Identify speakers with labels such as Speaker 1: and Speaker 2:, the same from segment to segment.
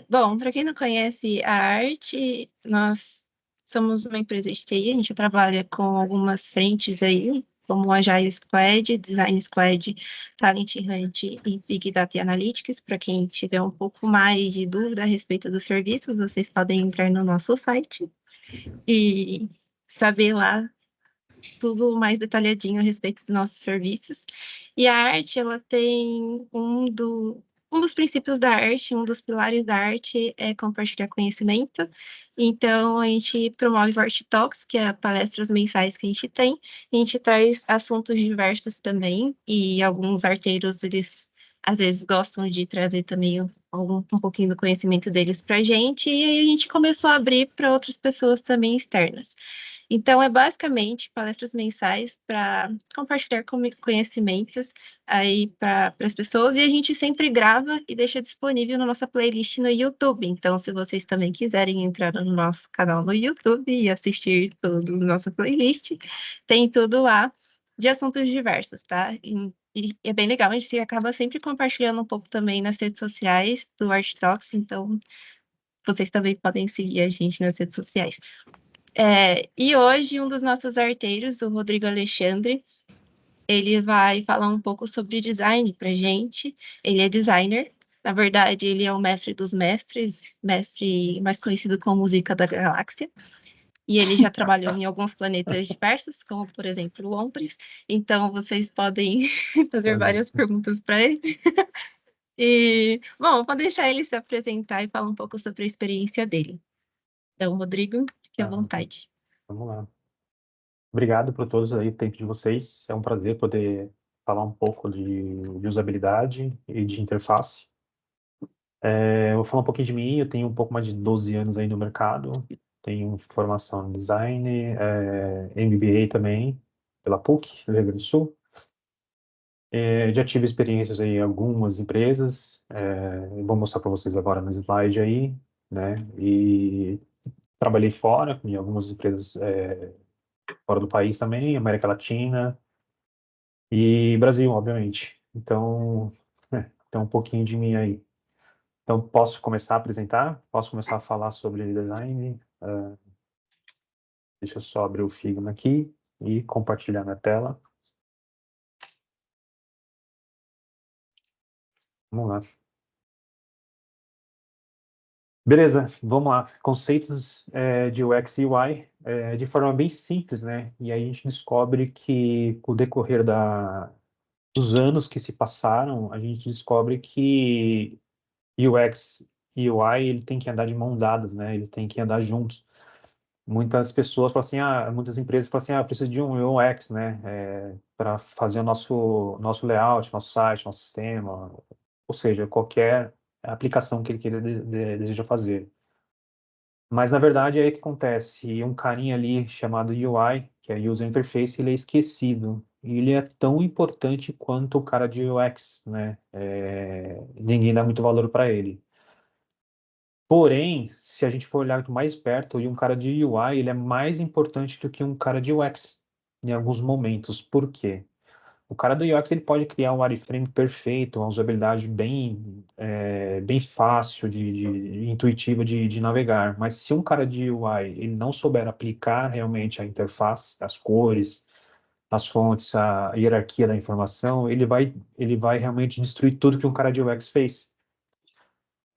Speaker 1: Bom, para quem não conhece a arte, nós somos uma empresa de TI, a gente trabalha com algumas frentes aí, como Agile Squad, Design Squad, Talent Hunt e Big Data Analytics. Para quem tiver um pouco mais de dúvida a respeito dos serviços, vocês podem entrar no nosso site e saber lá tudo mais detalhadinho a respeito dos nossos serviços. E a arte, ela tem um dos princípios da arte, um dos pilares da arte é compartilhar conhecimento. Então, a gente promove o Art Talks, que é palestras mensais que a gente tem. A gente traz assuntos diversos também, e alguns arteiros, eles às vezes gostam de trazer também um pouquinho do conhecimento deles para a gente, e aí a gente começou a abrir para outras pessoas também externas. Então, é basicamente palestras mensais para compartilhar conhecimentos aí para as pessoas, e a gente sempre grava e deixa disponível na nossa playlist no YouTube. Então, se vocês também quiserem entrar no nosso canal no YouTube e assistir tudo na nossa playlist, tem tudo lá de assuntos diversos, tá? E é bem legal, a gente acaba sempre compartilhando um pouco também nas redes sociais do Art Talks, então vocês também podem seguir a gente nas redes sociais. E hoje, um dos nossos arteiros, o Rodrigo Alexandre, ele vai falar um pouco sobre design para gente. Ele é designer. Na verdade, ele é o mestre dos mestres, mestre mais conhecido como Música da Galáxia. E ele já trabalhou em alguns planetas diversos, como, por exemplo, Londres. Então, vocês podem fazer
Speaker 2: Olha,
Speaker 1: várias perguntas para ele. Bom, vou deixar ele se apresentar e falar um pouco sobre a experiência dele. Então, Rodrigo, fique à
Speaker 2: ah,
Speaker 1: vontade.
Speaker 2: vamos lá. Obrigado por todos aí, o tempo de vocês. É um prazer poder falar um pouco de usabilidade e de interface. Eu vou falar um pouquinho de mim. Eu tenho um pouco mais de 12 anos aí no mercado. Tenho formação em design, MBA também, pela PUC, Rio Grande do Sul. Já tive experiências aí em algumas empresas. Eu vou mostrar para vocês agora no slide aí, né? E trabalhei fora, em algumas empresas fora do país também, América Latina e Brasil, obviamente. Então, tem um pouquinho de mim aí. Então, posso começar a apresentar? Posso começar a falar sobre design? Deixa eu só abrir o Figma aqui e compartilhar na tela. Vamos lá. Beleza, vamos lá. Conceitos de UX e UI de forma bem simples, né? E aí a gente descobre que, com o decorrer dos anos que se passaram, a gente descobre que UX e UI ele tem que andar de mão dadas, né? Ele tem que andar juntos. Muitas pessoas falam assim, muitas empresas falam assim, eu preciso de um UX, né? Para fazer o nosso layout, nosso site, nosso sistema, ou seja, qualquer aplicação que ele deseja fazer. Mas na verdade é aí que acontece. Um carinha ali chamado UI, que é User Interface, ele é esquecido. E ele é tão importante quanto o cara de UX, né? Ninguém dá muito valor para ele. Porém, se a gente for olhar mais perto, e um cara de UI, ele é mais importante do que um cara de UX em alguns momentos. Por quê? O cara do UX ele pode criar um wireframe perfeito, uma usabilidade bem fácil, intuitiva de navegar. Mas se um cara de UI ele não souber aplicar realmente a interface, as cores, as fontes, a hierarquia da informação, ele vai realmente destruir tudo que um cara de UX fez.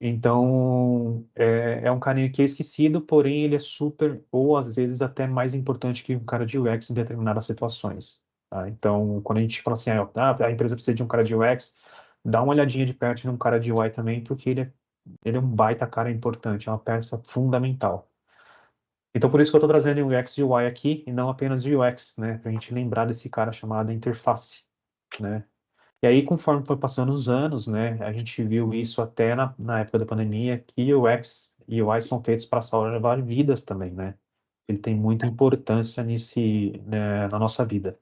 Speaker 2: Então, é um carinha que é esquecido, porém ele é super, ou às vezes até mais importante que um cara de UX em determinadas situações. Tá? Então, quando a gente fala assim, a empresa precisa de um cara de UX, dá uma olhadinha de perto em um cara de UI também, porque ele é um baita cara importante, é uma peça fundamental. Então, por isso que eu estou trazendo o UX e UI aqui, e não apenas o UX, né? Para a gente lembrar desse cara chamado interface, né? E aí, conforme foi passando os anos, né, a gente viu isso até na época da pandemia, que o UX e UI são feitos para salvar vidas também, né? Ele tem muita importância na nossa vida.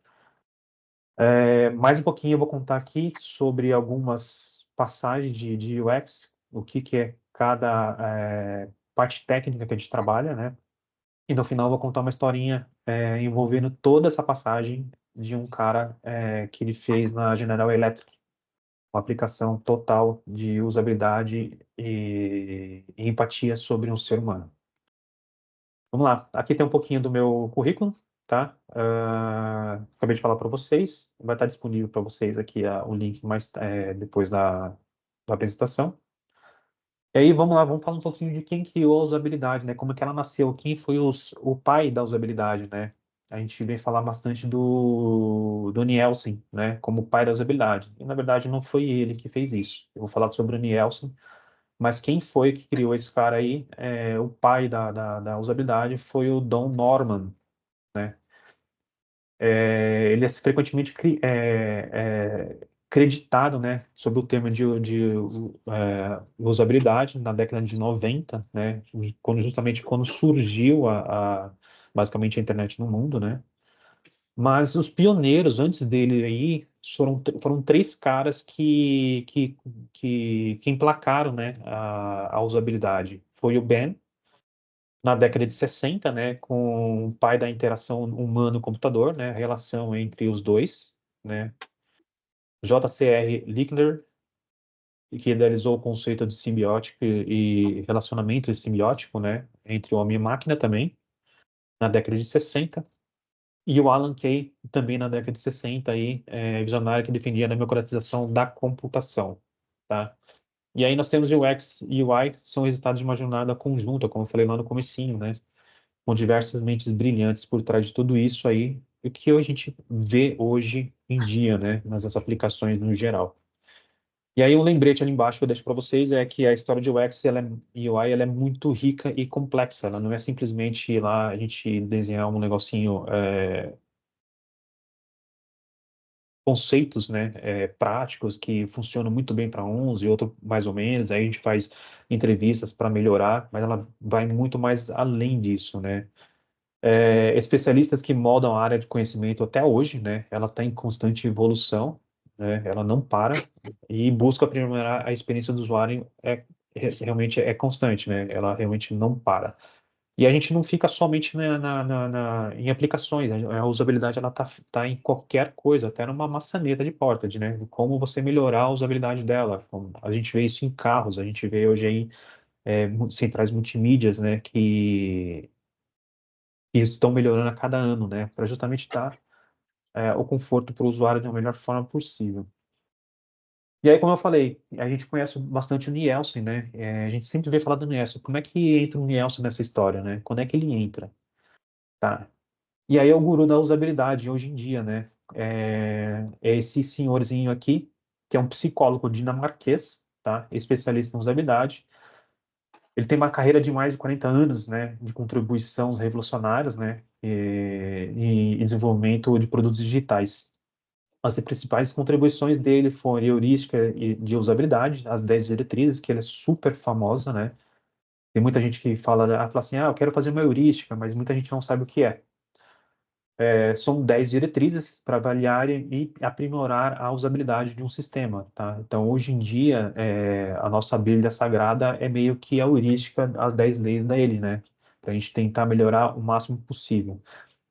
Speaker 2: Mais um pouquinho eu vou contar aqui sobre algumas passagens de UX, o que é cada parte técnica que a gente trabalha, né? E no final eu vou contar uma historinha envolvendo toda essa passagem de um cara que ele fez na General Electric. uma aplicação total de usabilidade e empatia sobre um ser humano. Vamos lá, aqui tem um pouquinho do meu currículo, tá? Acabei de falar para vocês, vai estar disponível para vocês aqui o link mais depois da apresentação. E aí, vamos lá, vamos falar um pouquinho de quem criou a usabilidade, né? Como é que ela nasceu, quem foi o pai da usabilidade, né? A gente vem falar bastante do Nielsen, né? Como pai da usabilidade. E, na verdade, não foi ele que fez isso. Eu vou falar sobre o Nielsen, mas quem foi que criou esse cara aí, o pai da usabilidade foi o Don Norman, né? Ele é frequentemente creditado, né, sob o termo de usabilidade na década de 90, né, justamente quando surgiu basicamente a internet no mundo, né, mas os pioneiros antes dele aí foram três caras que emplacaram, né, a usabilidade. Foi o Ben, na década de 60, né, com o pai da interação humano-computador, né, a relação entre os dois, né, J.C.R. Lickler, que idealizou o conceito de simbiótico e relacionamento simbiótico, né, entre homem e máquina também, na década de 60, e o Alan Kay, também na década de 60, aí, visionário que defendia a democratização da computação, tá? E aí nós temos o UX e UI, que são resultados de uma jornada conjunta, como eu falei lá no comecinho, né? Com diversas mentes brilhantes por trás de tudo isso aí, o que a gente vê hoje em dia, né, nas aplicações no geral. E aí um lembrete ali embaixo que eu deixo para vocês é que a história de UX e UI ela é muito rica e complexa, ela não é simplesmente ir lá a gente desenhar um negocinho, conceitos, né, práticos que funcionam muito bem para uns e outros mais ou menos, aí a gente faz entrevistas para melhorar, mas ela vai muito mais além disso, né? Especialistas que moldam a área de conhecimento até hoje, né? Ela está em constante evolução, né? Ela não para e busca aprimorar a experiência do usuário realmente é constante, né? Ela realmente não para. E a gente não fica somente em aplicações, a usabilidade ela tá em qualquer coisa, até numa maçaneta de porta, né? Como você melhorar a usabilidade dela. A gente vê isso em carros, a gente vê hoje aí centrais multimídias, né? Que estão melhorando a cada ano, né, para justamente dar o conforto para o usuário da melhor forma possível. E aí, como eu falei, a gente conhece bastante o Nielsen, né? A gente sempre vê falar do Nielsen. Como é que entra o Nielsen nessa história, né? Quando é que ele entra? Tá. E aí é o guru da usabilidade hoje em dia, né? É esse senhorzinho aqui, que é um psicólogo dinamarquês, tá? Especialista em usabilidade. Ele tem uma carreira de mais de 40 anos, né, de contribuições revolucionárias, né, e desenvolvimento de produtos digitais. As principais contribuições dele foram heurística de usabilidade, as 10 diretrizes, que ele é super famosa, né? Tem muita gente que fala assim, eu quero fazer uma heurística, mas muita gente não sabe o que é. São 10 diretrizes para avaliar e aprimorar a usabilidade de um sistema, tá? Então, hoje em dia, a nossa Bíblia Sagrada é meio que a heurística, as 10 leis dele, né? Para a gente tentar melhorar o máximo possível.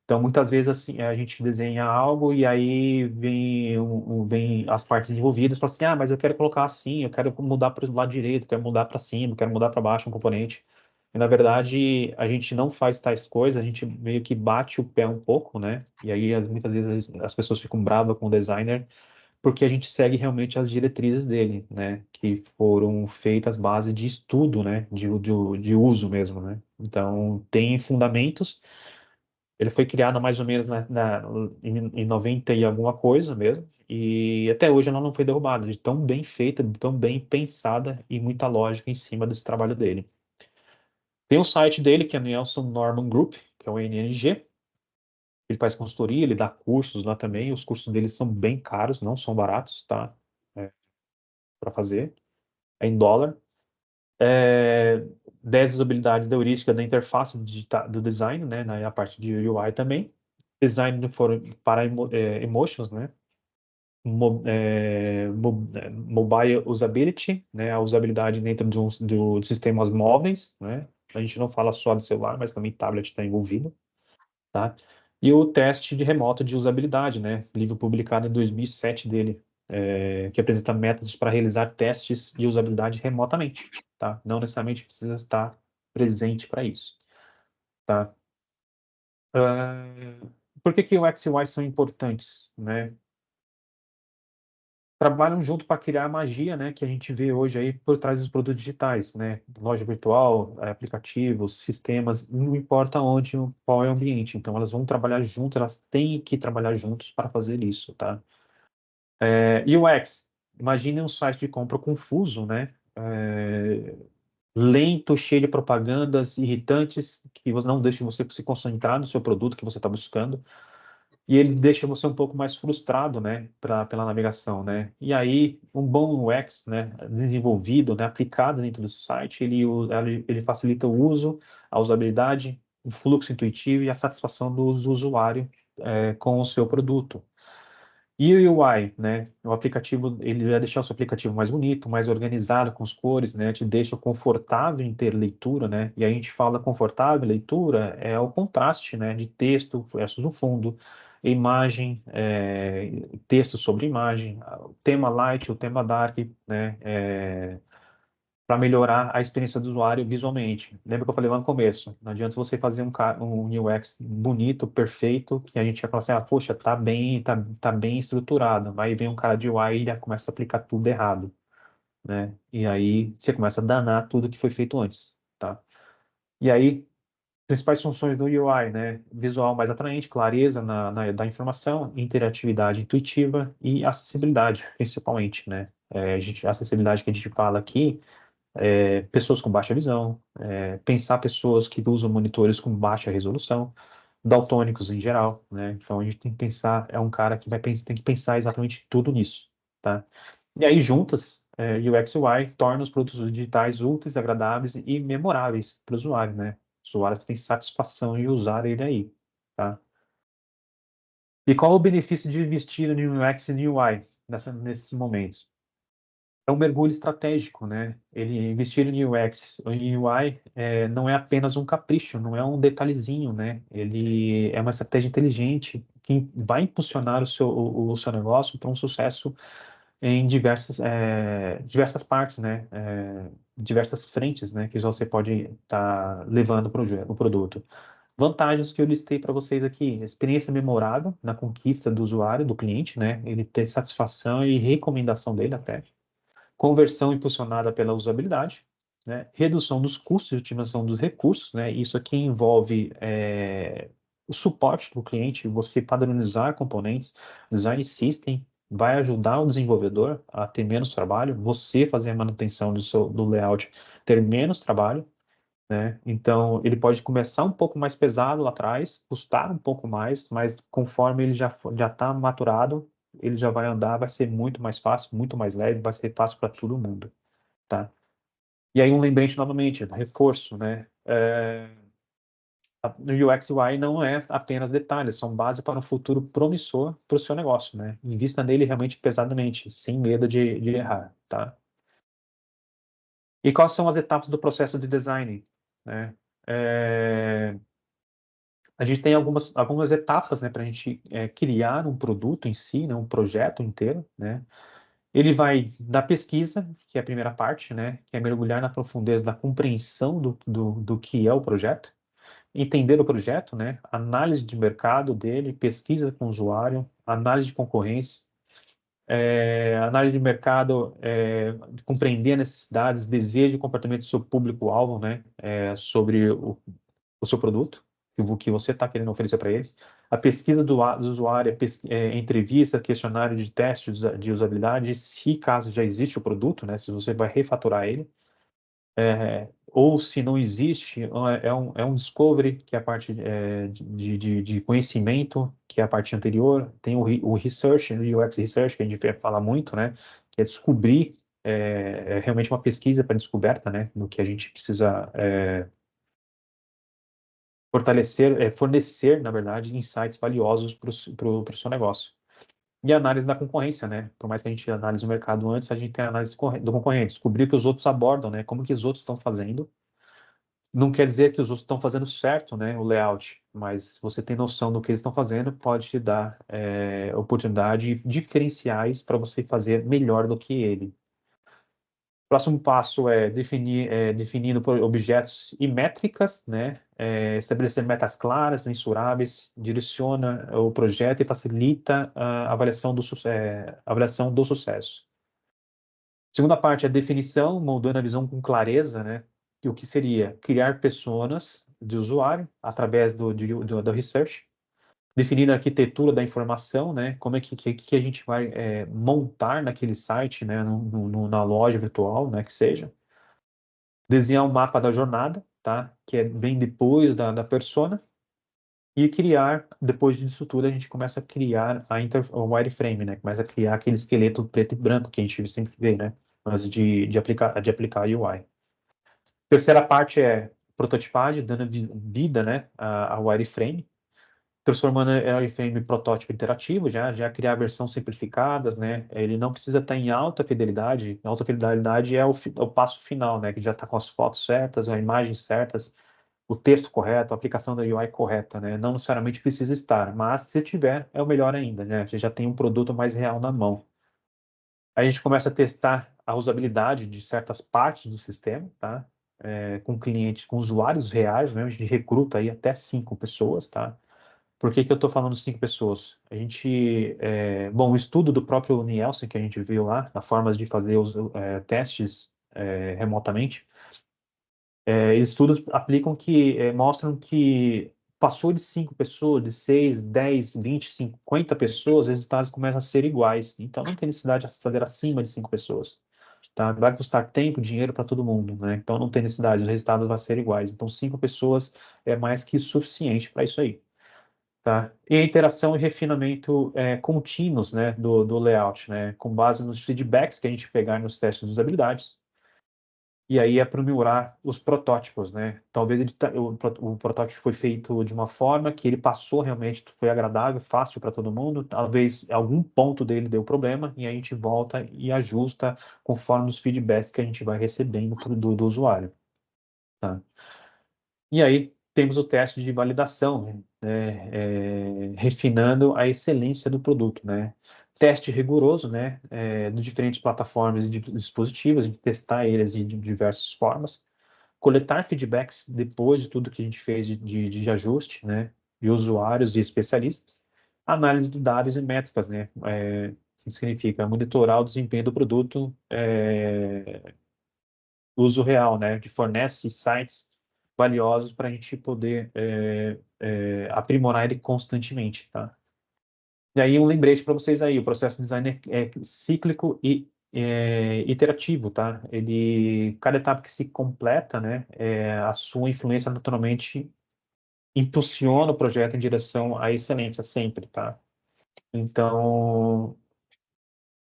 Speaker 2: Então, muitas vezes, assim, a gente desenha algo e aí vem as partes envolvidas, fala assim, mas eu quero colocar assim, eu quero mudar para o lado direito, eu quero mudar para cima, eu quero mudar para baixo um componente. E, na verdade, a gente não faz tais coisas, a gente meio que bate o pé um pouco, né? E aí, muitas vezes, as pessoas ficam bravas com o designer, porque a gente segue realmente as diretrizes dele, né? Que foram feitas base de estudo, né? De uso mesmo, né? Então, tem fundamentos. Ele foi criado mais ou menos em 90 e alguma coisa mesmo, e até hoje ela não foi derrubada, de tão bem feita, de tão bem pensada e muita lógica em cima desse trabalho dele. Tem o site dele, que é Nelson Norman Group, que é o NNG. Ele faz consultoria, ele dá cursos lá também. Os cursos dele são bem caros, não são baratos, tá? Para fazer. É em dólar. É, 10 usabilidades da heurística da interface do design, né? Na parte de UI também. Design para emotions, né? Mobile usability, né? A usabilidade dentro de sistemas móveis, né? A gente não fala só de celular, mas também tablet está envolvido, tá? E o teste de remoto de usabilidade, né? Livro publicado em 2007 dele. que apresenta métodos para realizar testes de usabilidade remotamente, tá? Não necessariamente precisa estar presente para isso, tá? Ah, por que que o X e o Y são importantes, né? Trabalham junto para criar a magia, né, que a gente vê hoje aí por trás dos produtos digitais, né? Loja virtual, aplicativos, sistemas, não importa onde, qual é o ambiente. Então, elas vão trabalhar juntas, elas têm que trabalhar juntos para fazer isso, tá? UX, imagine um site de compra confuso, né? Lento, cheio de propagandas irritantes, que não deixam você se concentrar no seu produto que você está buscando. E ele deixa você um pouco mais frustrado, né, pela navegação, né? E aí, um bom UX, né, desenvolvido, né, aplicado dentro do site, ele facilita o uso, a usabilidade, o fluxo intuitivo e a satisfação do usuário com o seu produto. E o UI, né? O aplicativo, ele vai deixar o seu aplicativo mais bonito, mais organizado com as cores, né? Te deixa confortável em ter leitura, né? E a gente fala confortável leitura é o contraste, né? De texto versus no fundo, imagem, texto sobre imagem, o tema light, o tema dark, né? Para melhorar a experiência do usuário visualmente. Lembra que eu falei lá no começo? Não adianta você fazer um UX bonito, perfeito, que a gente ia falar assim, ah, poxa, tá bem estruturado. Aí vem um cara de UI e já começa a aplicar tudo errado, né? E aí você começa a danar tudo que foi feito antes, tá? E aí, principais funções do UI, né? Visual mais atraente, clareza da informação, interatividade intuitiva e acessibilidade, principalmente, né? A acessibilidade que a gente fala aqui pessoas com baixa visão, pensar pessoas que usam monitores com baixa resolução, daltônicos em geral, né? Então a gente tem que pensar, é um cara que tem que pensar exatamente tudo nisso, tá? E aí juntas, UX e UI tornam os produtos digitais úteis, agradáveis e memoráveis para o usuário, né? Os usuários têm satisfação em usar ele aí, tá? E qual o benefício de investir no UX e no UI nesses momentos? É um mergulho estratégico, né? Ele investir em UX em UI não é apenas um capricho, não é um detalhezinho, né? Ele é uma estratégia inteligente que vai impulsionar o seu negócio para um sucesso em diversas partes, né? Diversas frentes, né? Que você pode estar levando o produto. Vantagens que eu listei para vocês aqui: experiência memorável na conquista do usuário, do cliente, né? Ele ter satisfação e recomendação dele até conversão impulsionada pela usabilidade, né? Redução dos custos e otimização dos recursos, né? Isso aqui envolve o suporte do cliente, você padronizar componentes, design system, vai ajudar o desenvolvedor a ter menos trabalho, você fazer a manutenção do layout, ter menos trabalho, né? Então, ele pode começar um pouco mais pesado lá atrás, custar um pouco mais, mas conforme ele já está maturado, ele já vai andar, vai ser muito mais fácil, muito mais leve, vai ser fácil para todo mundo, tá? E aí um lembrete novamente, reforço, né? No UX UI não é apenas detalhes, são base para um futuro promissor para o seu negócio, né? Invista nele realmente pesadamente, sem medo de errar, tá? E quais são as etapas do processo de design, né? É, a gente tem algumas etapas, né, para a gente criar um produto em si, né, um projeto inteiro, né? Ele vai da pesquisa, que é a primeira parte, né, que é mergulhar na profundeza da compreensão do que é o projeto, entender o projeto, né, análise de mercado dele, pesquisa com o usuário, análise de concorrência, análise de mercado, compreender necessidades, desejo e comportamento do seu público-alvo, né, sobre o seu produto, o que você está querendo oferecer para eles, a pesquisa do usuário, entrevista, questionário de teste de usabilidade, se caso já existe o produto, né, se você vai refaturar ele, ou se não existe, é um discovery, que é a parte de conhecimento, que é a parte anterior, tem o research, o UX research, que a gente vai falar muito, né, que é descobrir, realmente uma pesquisa para descoberta, né, do que a gente precisa fornecer, na verdade, insights valiosos para o seu negócio. E a análise da concorrência, né? Por mais que a gente analise o mercado antes, a gente tem a análise do concorrente, descobrir o que os outros abordam, né? Como que os outros estão fazendo, Não quer dizer que os outros estão fazendo certo, né, o layout, mas você tem noção do que eles estão fazendo, pode te dar oportunidade e diferenciais para você fazer melhor do que ele. Próximo passo é definindo objetos e métricas, né? Estabelecer metas claras, mensuráveis, direciona o projeto e facilita a avaliação do sucesso. Segunda parte é definição, moldando a visão com clareza, né? E o que seria criar personas de usuário através do research, definir a arquitetura da informação, né? Como é que a gente vai montar naquele site, né? Na loja virtual, né? Que seja. Desenhar um mapa da jornada, tá? Que vem depois da persona. E criar, depois disso tudo, a gente começa a criar o wireframe, né? Começa a criar aquele esqueleto preto e branco que a gente sempre vê, né? Mas de aplicar UI. Terceira parte é prototipagem, dando vida, né? Ao wireframe, transformando o wireframe em protótipo interativo, já criar a versão simplificada, né? Ele não precisa estar em alta fidelidade. A alta fidelidade é o passo final, né? Que já está com as fotos certas, as imagens certas, o texto correto, a aplicação da UI correta, né? Não necessariamente precisa estar, mas se tiver, é o melhor ainda, né? Você já tem um produto mais real na mão. Aí a gente começa a testar a usabilidade de certas partes do sistema, tá? Com clientes, com usuários reais, né? A gente recruta aí até 5 pessoas, tá? Por que que eu estou falando 5 pessoas? A gente, bom, o estudo do próprio Nielsen que a gente viu lá, na formas de fazer os testes remotamente, estudos aplicam que mostram que passou de 5 pessoas, de 6, 10, 20, 50 pessoas, os resultados começam a ser iguais. Então não tem necessidade de fazer acima de 5 pessoas. Tá? Vai custar tempo, dinheiro para todo mundo, né? Então não tem necessidade, os resultados vão ser iguais. Então 5 pessoas é mais que suficiente para isso aí. Tá? E a interação e refinamento contínuos, né, do layout, né, com base nos feedbacks que a gente pegar nos testes de usabilidade. E aí aprimorar os protótipos, né? Talvez o protótipo foi feito de uma forma que ele passou realmente, foi agradável, fácil para todo mundo. Talvez algum ponto dele deu problema e a gente volta e ajusta conforme os feedbacks que a gente vai recebendo do usuário. Tá? E aí temos o teste de validação, né, refinando a excelência do produto, né? Teste rigoroso, né, de diferentes plataformas e de dispositivos, de testar eles de diversas formas. Coletar feedbacks depois de tudo que a gente fez de ajuste, né, de usuários e especialistas. Análise de dados e métricas, né, que significa monitorar o desempenho do produto, uso real, né, que fornece sites valiosos para a gente poder aprimorar ele constantemente, tá? E aí um lembrete para vocês aí, o processo de design é cíclico e iterativo, tá? Cada etapa que se completa, né, a sua influência naturalmente impulsiona o projeto em direção à excelência sempre, tá? Então,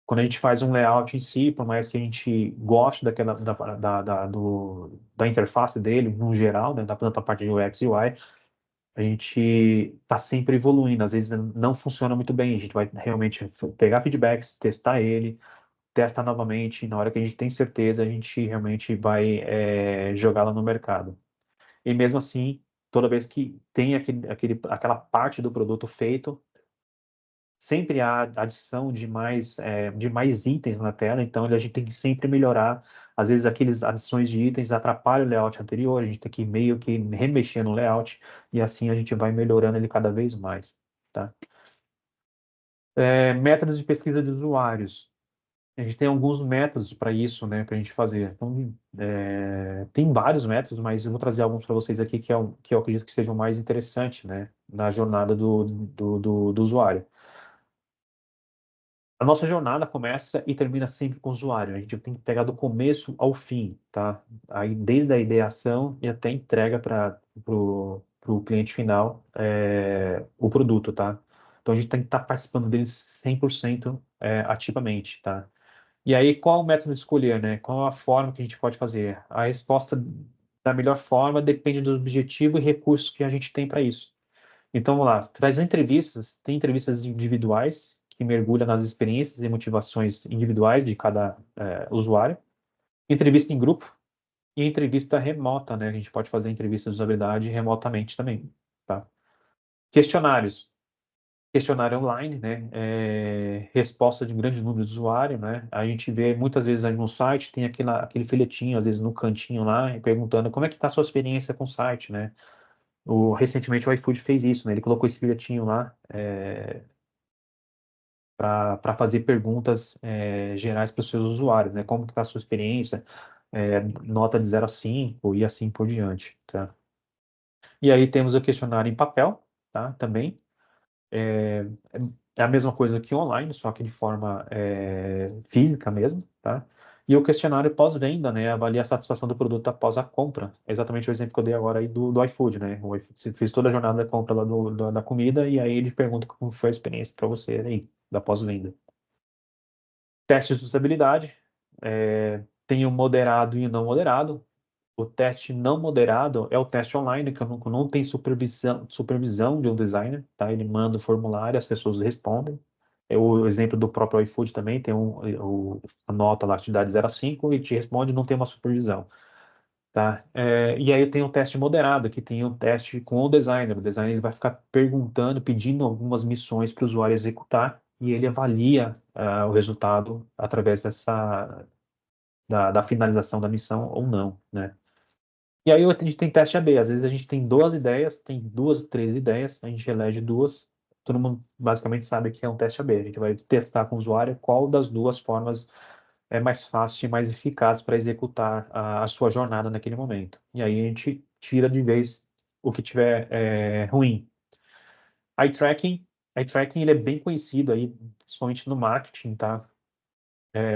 Speaker 2: quando a gente faz um layout em si, por mais que a gente goste da interface dele, no geral, né, da parte de UX e UI, a gente está sempre evoluindo. Às vezes não funciona muito bem. A gente vai realmente pegar feedbacks, testar ele, testa novamente. E na hora que a gente tem certeza, a gente realmente vai jogá-la no mercado. E mesmo assim, toda vez que tem aquela parte do produto feito, sempre há adição de mais itens na tela, então a gente tem que sempre melhorar. Às vezes, aqueles adições de itens atrapalham o layout anterior, a gente tem que meio que remexer no layout, e assim a gente vai melhorando ele cada vez mais. Tá? Métodos de pesquisa de usuários. A gente tem alguns métodos para isso, né, para a gente fazer. Então, tem vários métodos, mas eu vou trazer alguns para vocês aqui que eu acredito que sejam mais interessantes, né, na jornada do usuário. A nossa jornada começa e termina sempre com o usuário. A gente tem que pegar do começo ao fim, tá? Aí, desde a ideação e até a entrega para o cliente final, o produto, tá? Então, a gente tem que estar participando dele 100% ativamente, tá? E aí, qual o método de escolher, né? Qual a forma que a gente pode fazer? A resposta da melhor forma depende do objetivo e recursos que a gente tem para isso. Então, vamos lá. Traz entrevistas, tem entrevistas individuais, que mergulham nas experiências e motivações individuais de cada usuário. Entrevista em grupo, E entrevista remota, né? A gente pode fazer entrevista de usabilidade remotamente também, tá? Questionários. Questionário online, né? Resposta de um grande número de usuários, né? A gente vê muitas vezes aí no site, tem aquele folhetinho, às vezes no cantinho lá, perguntando como é que está a sua experiência com o site, né? Recentemente o iFood fez isso, né? Ele colocou esse bilhetinho lá para fazer perguntas gerais para os seus usuários, né? Como está a sua experiência, nota de 0 a 5 e assim por diante, tá? E aí temos o questionário em papel, tá? Também. É a mesma coisa que online, só que de forma física mesmo, tá? E o questionário pós-venda, né? Avalia a satisfação do produto após a compra. É exatamente o exemplo que eu dei agora aí do iFood, né? Você fez toda a jornada da compra lá da comida e aí ele pergunta como foi a experiência para você aí, da pós-venda. Testes de usabilidade. Tem o moderado e o não moderado. O teste não moderado é o teste online, que não tem supervisão de um designer, tá? Ele manda o formulário, as pessoas respondem. É o exemplo do próprio iFood também, tem a nota lá que te dá de 0 a 5 e te responde, não tem uma supervisão, tá? E aí tem o teste moderado, que tem o teste com o designer. O designer ele vai ficar perguntando, pedindo algumas missões para o usuário executar e ele avalia o resultado através da finalização da missão ou não, né? E aí a gente tem teste AB. Às vezes a gente tem duas ideias, tem duas, três ideias, a gente elege duas. Todo mundo basicamente sabe que é um teste AB. A gente vai testar com o usuário qual das duas formas é mais fácil e mais eficaz para executar a sua jornada naquele momento. E aí a gente tira de vez o que tiver ruim. Eye tracking, eye tracking ele é bem conhecido aí, principalmente no marketing, tá?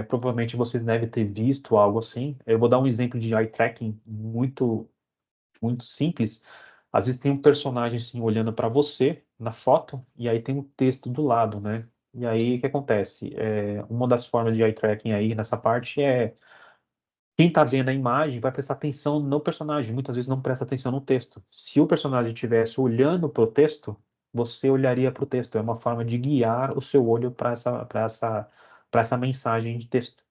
Speaker 2: Provavelmente vocês devem ter visto algo assim. Eu vou dar um exemplo de eye tracking muito simples. Às vezes tem um personagem assim olhando para você na foto e aí tem um texto do lado, né? E aí o que acontece? Uma das formas de eye tracking aí nessa parte é quem está vendo a imagem vai prestar atenção no personagem, muitas vezes não presta atenção no texto. Se o personagem estivesse olhando para o texto, você olharia para o texto. É uma forma de guiar o seu olho para essa mensagem de texto,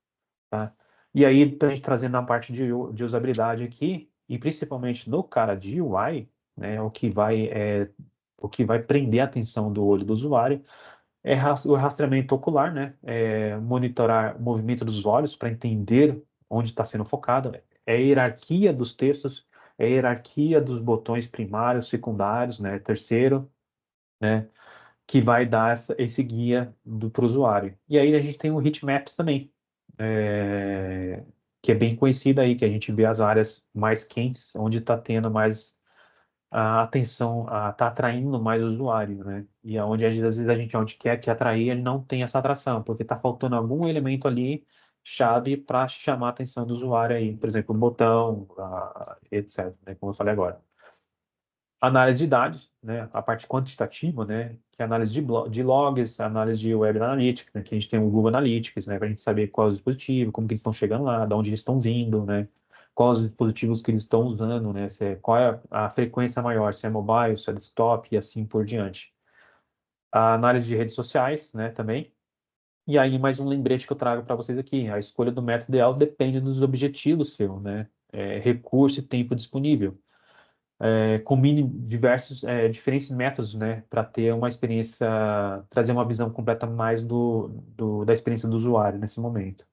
Speaker 2: tá? E aí, para a gente trazer na parte de usabilidade aqui, e principalmente no cara de UI, né, o que vai prender a atenção do olho do usuário é o rastreamento ocular, né, monitorar o movimento dos olhos para entender onde está sendo focado, é a hierarquia dos textos, é a hierarquia dos botões primários, secundários, né, terceiro, né, que vai dar esse guia para o usuário. E aí a gente tem o heatmaps também, é, que é bem conhecida aí, que a gente vê as áreas mais quentes, onde está tendo mais a atenção, está atraindo mais o usuário, né? E aonde às vezes a gente onde quer que atrair, ele não tem essa atração, porque está faltando algum elemento ali chave para chamar a atenção do usuário aí, por exemplo, o botão, etc, né? Como eu falei agora. Análise de dados, né, a parte quantitativa, né, que é a análise de logs, a análise de Web Analytics, né, que a gente tem o Google Analytics, né, para a gente saber quais os dispositivos, como que eles estão chegando lá, de onde eles estão vindo, né, quais os dispositivos que eles estão usando, né, qual é a frequência maior, se é mobile, se é desktop e assim por diante. A análise de redes sociais, né, também. E aí mais um lembrete que eu trago para vocês aqui, a escolha do método ideal depende dos objetivos seu, né, recurso e tempo disponível. Combine diferentes métodos, né, para ter uma experiência, trazer uma visão completa mais da experiência do usuário nesse momento.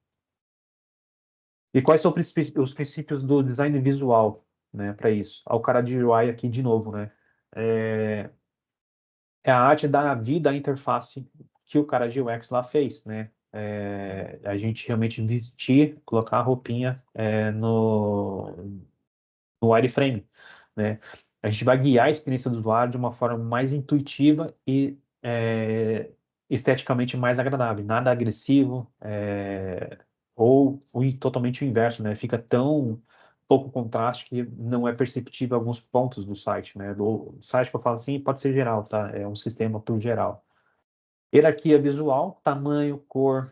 Speaker 2: E quais são os princípios do design visual, né, para isso? Ao cara de UI aqui de novo, né? É, é a arte da vida à interface que o cara de UX lá fez, né? A gente realmente vestir, colocar a roupinha no wireframe, né? A gente vai guiar a experiência do usuário de uma forma mais intuitiva e esteticamente mais agradável, nada agressivo, ou totalmente o inverso, né? Fica tão pouco contraste que não é perceptível alguns pontos do site, né? Do site que eu falo assim, pode ser geral, tá? É um sistema por geral. Hierarquia visual, tamanho, cor,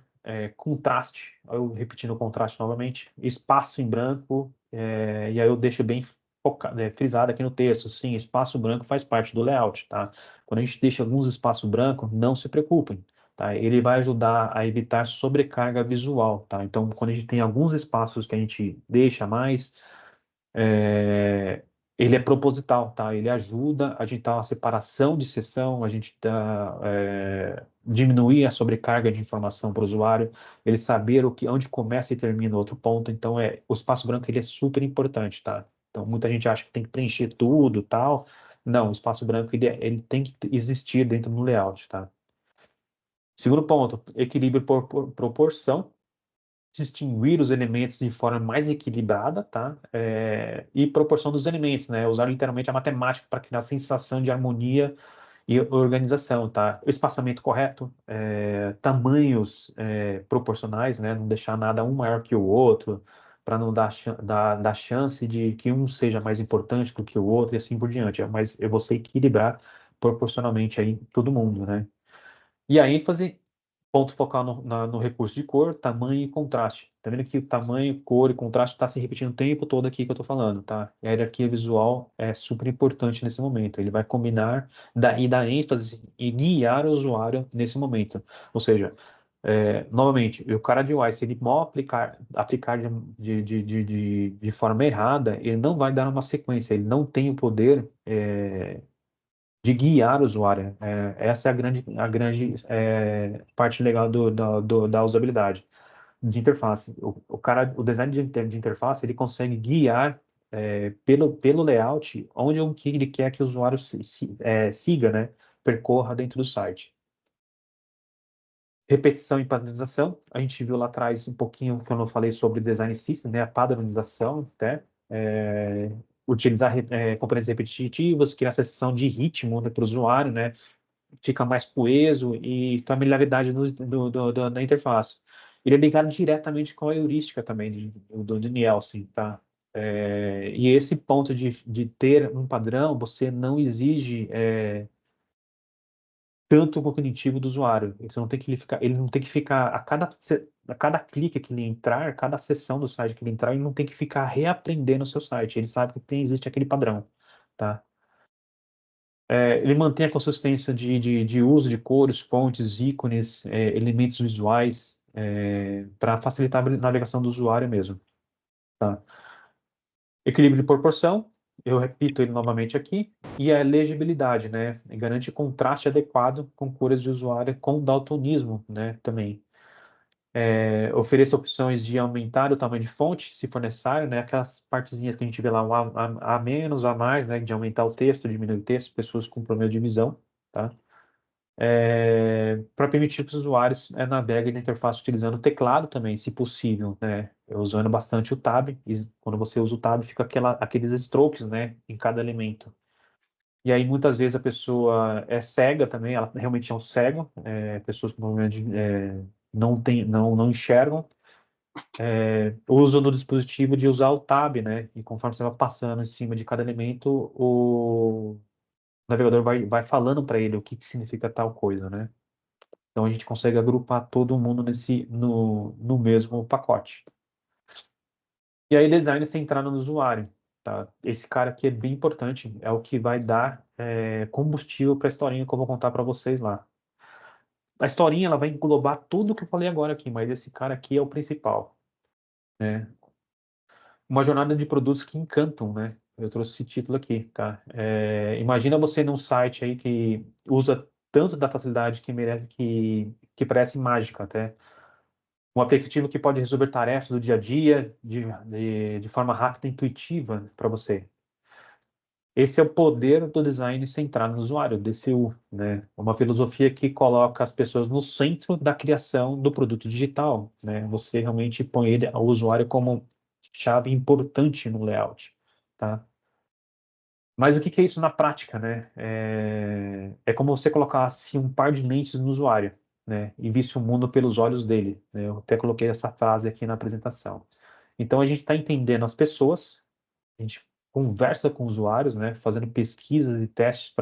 Speaker 2: contraste, eu repetindo o contraste novamente, espaço em branco, e aí eu deixo bem frisado aqui no texto, sim, espaço branco faz parte do layout, tá? Quando a gente deixa alguns espaços brancos, não se preocupem, tá? Ele vai ajudar a evitar sobrecarga visual, tá? Então, quando a gente tem alguns espaços que a gente deixa mais, É, ele é proposital, tá? Ele ajuda a gente dar uma separação de sessão, a gente diminuir a sobrecarga de informação para o usuário, ele saber onde começa e termina o outro ponto. Então, o espaço branco ele é super importante, tá? Então, muita gente acha que tem que preencher tudo, tal. Não, o espaço branco ele tem que existir dentro do layout, tá? Segundo ponto, equilíbrio por proporção, distinguir os elementos de forma mais equilibrada, tá? E proporção dos elementos, né? Usar literalmente a matemática para criar a sensação de harmonia e organização, tá? O espaçamento correto, tamanhos proporcionais, né? Não deixar nada um maior que o outro, para não dar chance de que um seja mais importante do que o outro e assim por diante. Mas eu vou equilibrar proporcionalmente aí todo mundo, né? E a ênfase, ponto focal no recurso de cor, tamanho e contraste. Tá vendo que o tamanho, cor e contraste está se repetindo o tempo todo aqui que eu estou falando, tá? A hierarquia visual é super importante nesse momento. Ele vai combinar e dar ênfase e guiar o usuário nesse momento. Ou seja, novamente, o cara de UI, se ele mal aplicar de forma errada, ele não vai dar uma sequência, ele não tem o poder de guiar o usuário. Essa é a grande parte legal da usabilidade de interface. O design de interface, ele consegue guiar pelo layout onde o que ele quer que o usuário siga, né? Percorra dentro do site. Repetição e padronização. A gente viu lá atrás um pouquinho que eu não falei sobre design system, né? A padronização, até. Utilizar componentes repetitivos, criar a sensação de ritmo, né, para o usuário, né? Fica mais coeso e familiaridade da interface. Ele é ligado diretamente com a heurística também de Nielsen, tá? E esse ponto de ter um padrão, você não exige tanto o cognitivo do usuário. Ele não tem que ficar a cada clique que ele entrar, cada sessão do site que ele entrar, ele não tem que ficar reaprendendo o seu site. Ele sabe que existe aquele padrão, tá? Ele mantém a consistência de uso de cores, fontes, ícones, elementos visuais, para facilitar a navegação do usuário mesmo. Tá? Equilíbrio de proporção, eu repito ele novamente aqui, e a legibilidade, né? Garante contraste adequado com cores de usuário com daltonismo, né? Também. Ofereça opções de aumentar o tamanho de fonte, se for necessário, né? Aquelas partezinhas que a gente vê lá, um a menos, a mais, né? De aumentar o texto, diminuir o texto, pessoas com problema de visão, tá? Para permitir que os usuários naveguem na interface utilizando o teclado também, se possível, né? Eu usando bastante o Tab, e quando você usa o Tab, fica aqueles strokes, né? Em cada elemento. E aí, muitas vezes, a pessoa é cega também, ela realmente é um cego, pessoas com problema não enxergam, usam no dispositivo de usar o Tab, né? E conforme você vai passando em cima de cada elemento, o navegador vai falando para ele o que significa tal coisa, né? Então a gente consegue agrupar todo mundo no mesmo pacote. E aí, design centrado no usuário. Tá? Esse cara aqui é bem importante, é o que vai dar combustível para a historinha que eu vou contar para vocês lá. A historinha ela vai englobar tudo que eu falei agora aqui, mas esse cara aqui é o principal, né? Uma jornada de produtos que encantam, né? Eu trouxe esse título aqui, tá? Imagina você num site aí que usa tanto da facilidade que merece, que parece mágica até. Um aplicativo que pode resolver tarefas do dia a dia de forma rápida e intuitiva para você. Esse é o poder do design centrado no usuário, DCU, né? Uma filosofia que coloca as pessoas no centro da criação do produto digital, né? Você realmente põe o usuário como chave importante no layout, tá? Mas o que que é isso na prática, né? É como você colocasse um par de lentes no usuário, né? E visse o mundo pelos olhos dele, né? Eu até coloquei essa frase aqui na apresentação. Então, a gente está entendendo as pessoas, a gente conversa com usuários, né? Fazendo pesquisas e testes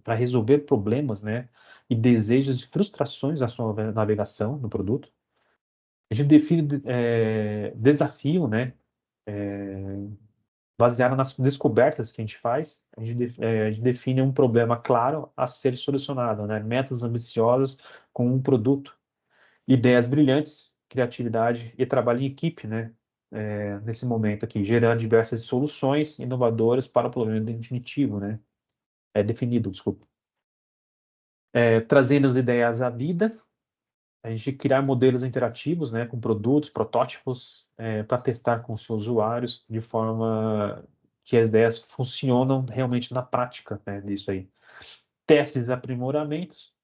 Speaker 2: para resolver problemas, né? E desejos e frustrações da sua navegação no produto. A gente define desafio, né? Baseado nas descobertas que a gente faz, a gente define um problema claro a ser solucionado, né? Metas ambiciosas com um produto, ideias brilhantes, criatividade e trabalho em equipe, né? nesse momento aqui, gerando diversas soluções inovadoras para o problema definitivo, né? Definido, desculpa. Trazendo as ideias à vida, a gente criar modelos interativos, né, com produtos, protótipos, para testar com os seus usuários, de forma que as ideias funcionam realmente na prática, né, disso aí. Testes e aprimoramentos,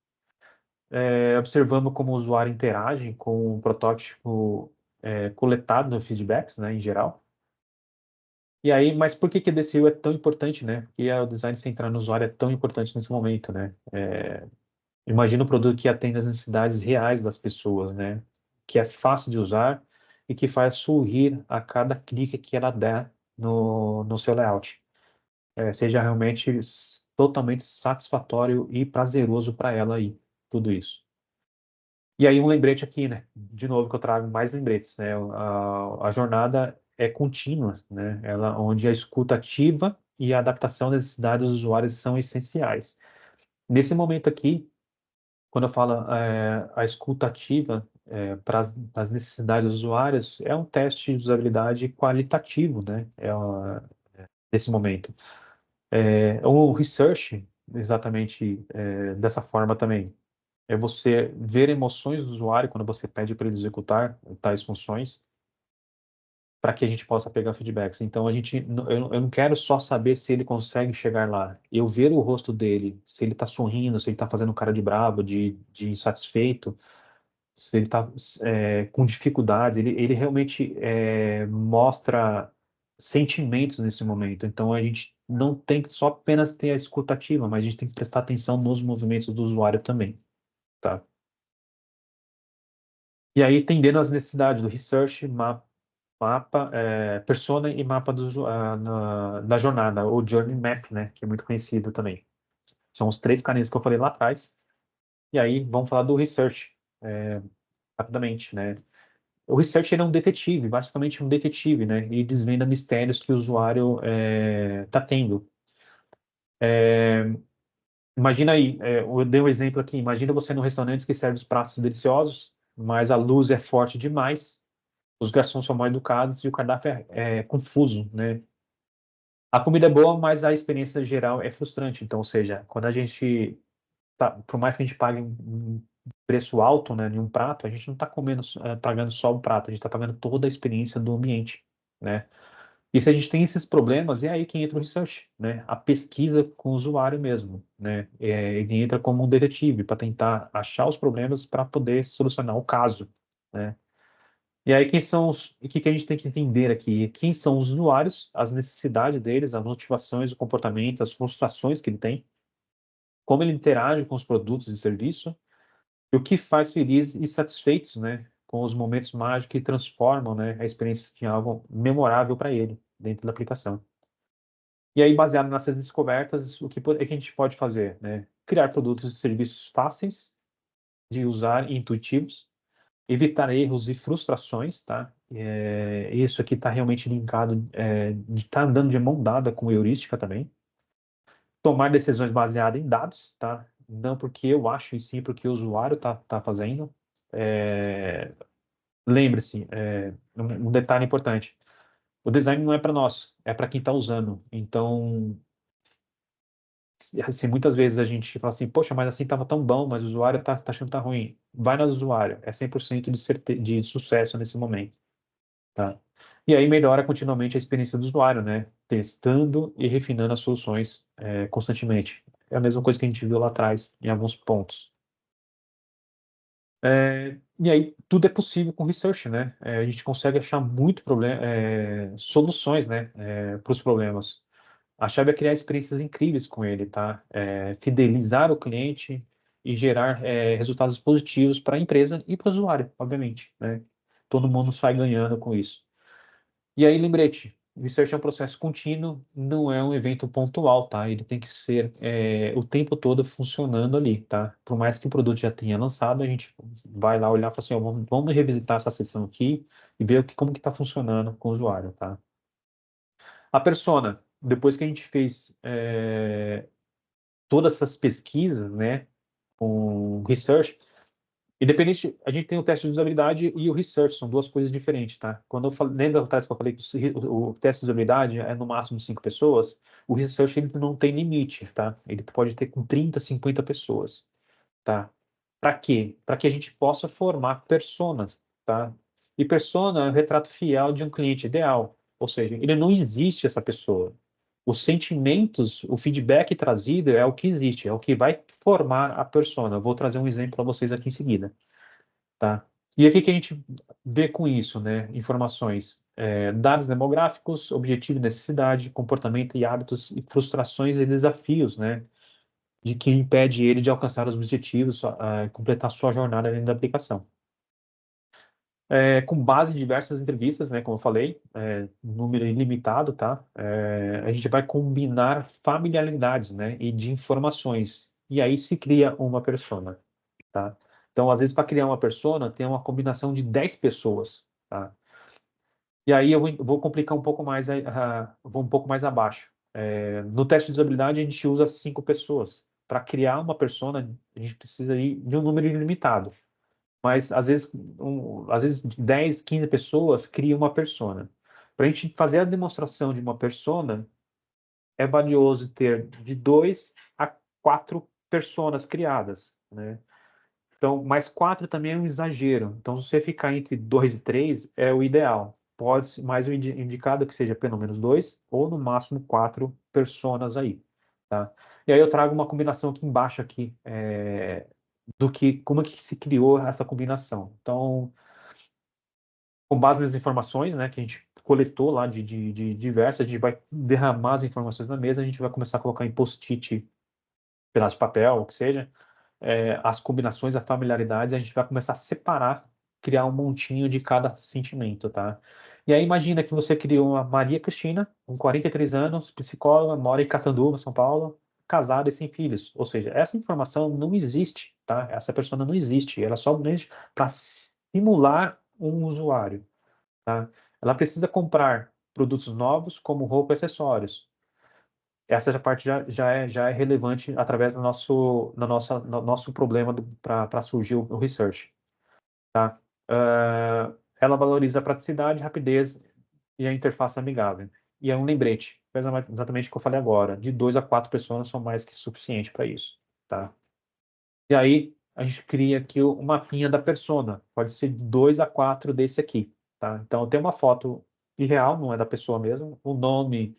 Speaker 2: observando como o usuário interage com o protótipo coletado no feedbacks, né, em geral. E aí, mas por que que a DCU é tão importante, né? Porque o design centrado no usuário é tão importante nesse momento, né? Imagina um produto que atende às necessidades reais das pessoas, né? Que é fácil de usar e que faz sorrir a cada clique que ela der no seu layout. Seja realmente totalmente satisfatório e prazeroso para ela aí, tudo isso. E aí um lembrete aqui, né? De novo que eu trago mais lembretes, né? A jornada é contínua, né? Ela, onde a escuta ativa e a adaptação às necessidades dos usuários são essenciais. Nesse momento aqui, quando eu falo a escuta ativa para as necessidades dos usuários, é um teste de usabilidade qualitativo, né? Nesse momento. O research, exatamente dessa forma também. É você ver emoções do usuário quando você pede para ele executar tais funções, para que a gente possa pegar feedbacks. Então, eu não quero só saber se ele consegue chegar lá. Eu ver o rosto dele, se ele está sorrindo, se ele está fazendo cara de bravo, de insatisfeito, se ele está com dificuldades, ele realmente mostra sentimentos nesse momento. Então, a gente não tem que só apenas ter a escutativa, mas a gente tem que prestar atenção nos movimentos do usuário também, tá? E aí, entendendo as necessidades do research, mapa, persona e mapa da jornada, ou journey map, né, que é muito conhecido também. São os três caminhos que eu falei lá atrás. E aí, vamos falar do research, rapidamente, né? O research ele é um detetive, basicamente um detetive, né? E desvenda mistérios que o usuário está tendo. Imagina aí, eu dei um exemplo aqui. Imagina você num restaurante que serve os pratos deliciosos, mas a luz é forte demais, os garçons são mal educados e o cardápio é confuso, né? A comida é boa, mas a experiência geral é frustrante. Então, ou seja, quando a gente por mais que a gente pague um preço alto, né, em um prato, a gente não está pagando só o prato, a gente está pagando toda a experiência do ambiente, né? E se a gente tem esses problemas, é aí que entra o research, né? A pesquisa com o usuário mesmo, né? Ele entra como um detetive para tentar achar os problemas para poder solucionar o caso, né? E aí, o que que a gente tem que entender aqui? Quem são os usuários, as necessidades deles, as motivações, o comportamento, as frustrações que ele tem, como ele interage com os produtos e serviços, e o que faz felizes e satisfeitos, né? Com os momentos mágicos que transformam, né, a experiência em algo memorável para ele, dentro da aplicação. E aí, baseado nessas descobertas, o que a gente pode fazer, né? Criar produtos e serviços fáceis de usar e intuitivos, evitar erros e frustrações, tá? Isso aqui está realmente linkado, de estar andando de mão dada com heurística também. Tomar decisões baseadas em dados, tá? Não porque eu acho, e sim porque o usuário tá fazendo. É, Lembre-se, um detalhe importante: o design não é para nós, é para quem está usando. Então, assim, muitas vezes a gente fala assim, poxa, mas assim estava tão bom, mas o usuário tá achando que tá ruim. Vai no usuário, é 100% de sucesso nesse momento, tá? E aí melhora continuamente a experiência do usuário, né? Testando e refinando as soluções constantemente. É a mesma coisa que a gente viu lá atrás, em alguns pontos. E aí tudo é possível com research, né? A gente consegue achar soluções, né, para os problemas. A chave é criar experiências incríveis com ele, tá? Fidelizar o cliente e gerar resultados positivos para a empresa e para o usuário, obviamente, né? Todo mundo sai ganhando com isso. E aí, lembrete, research é um processo contínuo, não é um evento pontual, tá? Ele tem que ser o tempo todo funcionando ali, tá? Por mais que o produto já tenha lançado, a gente vai lá olhar e falar assim, ó, vamos revisitar essa seção aqui e ver como que está funcionando com o usuário, tá? A persona, depois que a gente fez todas essas pesquisas, né, com research, Independente, a gente tem o teste de usabilidade e o research, são duas coisas diferentes, tá? Quando eu falei, lembra atrás que eu falei que o teste de usabilidade é no máximo 5 pessoas, o research ele não tem limite, tá? Ele pode ter com 30, 50 pessoas, tá? Para quê? Para que a gente possa formar personas, tá? E persona é o retrato fiel de um cliente ideal, ou seja, ele não existe essa pessoa. Os sentimentos, o feedback trazido é o que existe, é o que vai formar a persona. Eu vou trazer um exemplo para vocês aqui em seguida, tá? E aqui que a gente vê com isso, né? Informações, dados demográficos, objetivo e necessidade, comportamento e hábitos, e frustrações e desafios, né? De que impede ele de alcançar os objetivos, completar sua jornada dentro da aplicação. Com base em diversas entrevistas, né, como eu falei, número ilimitado, tá? A gente vai combinar familiaridades, né, e de informações, e aí se cria uma persona, tá? Então, às vezes, para criar uma persona, tem uma combinação de 10 pessoas, tá? E aí eu vou complicar um pouco mais, vou um pouco mais abaixo. No teste de usabilidade, a gente usa 5 pessoas. Para criar uma persona, a gente precisa de um número ilimitado. Mas, às vezes 10, 15 pessoas criam uma persona. Para a gente fazer a demonstração de uma persona, é valioso ter de 2 a 4 personas criadas, né? Então, mais 4 também é um exagero. Então, se você ficar entre 2 e 3, é o ideal. Pode ser mais o indicado que seja pelo menos 2 ou no máximo 4 personas aí, tá? E aí eu trago uma combinação aqui embaixo aqui, como é que se criou essa combinação. Então, com base nas informações, né, que a gente coletou lá de diversas, a gente vai derramar as informações na mesa, a gente vai começar a colocar em post-it, pedaço de papel, o que seja, as combinações, as familiaridades, a gente vai começar a separar, criar um montinho de cada sentimento, tá? E aí imagina que você criou uma Maria Cristina, com 43 anos, psicóloga, mora em Catanduva, São Paulo, casada e sem filhos. Ou seja, essa informação não existe, tá? Essa pessoa não existe, ela só existe para simular um usuário, tá? Ela precisa comprar produtos novos, como roupa e acessórios. Essa parte já é relevante através do nosso problema para surgir o research, tá? Ela valoriza a praticidade, rapidez e a interface amigável. E é um lembrete, exatamente o que eu falei agora, de 2 a 4 pessoas são mais que suficiente para isso, tá? E aí a gente cria aqui o mapinha da persona, pode ser de 2 a 4 desse aqui, tá? Então tem uma foto irreal, não é da pessoa mesmo, o nome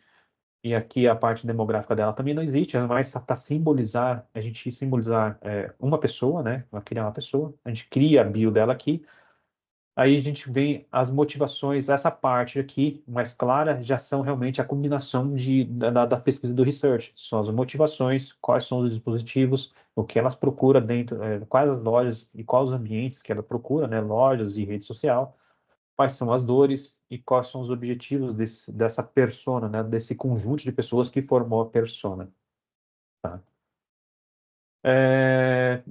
Speaker 2: e aqui a parte demográfica dela também não existe, é mais para simbolizar, a gente simbolizar uma pessoa, né? Vai criar uma pessoa, a gente cria a bio dela aqui, aí a gente vê as motivações, essa parte aqui, mais clara, já são realmente a combinação da pesquisa do research, são as motivações, quais são os dispositivos, o que elas procuram dentro, quais as lojas e quais os ambientes que ela procura, né? Lojas e rede social, quais são as dores e quais são os objetivos dessa persona, né? Desse conjunto de pessoas que formou a persona, tá?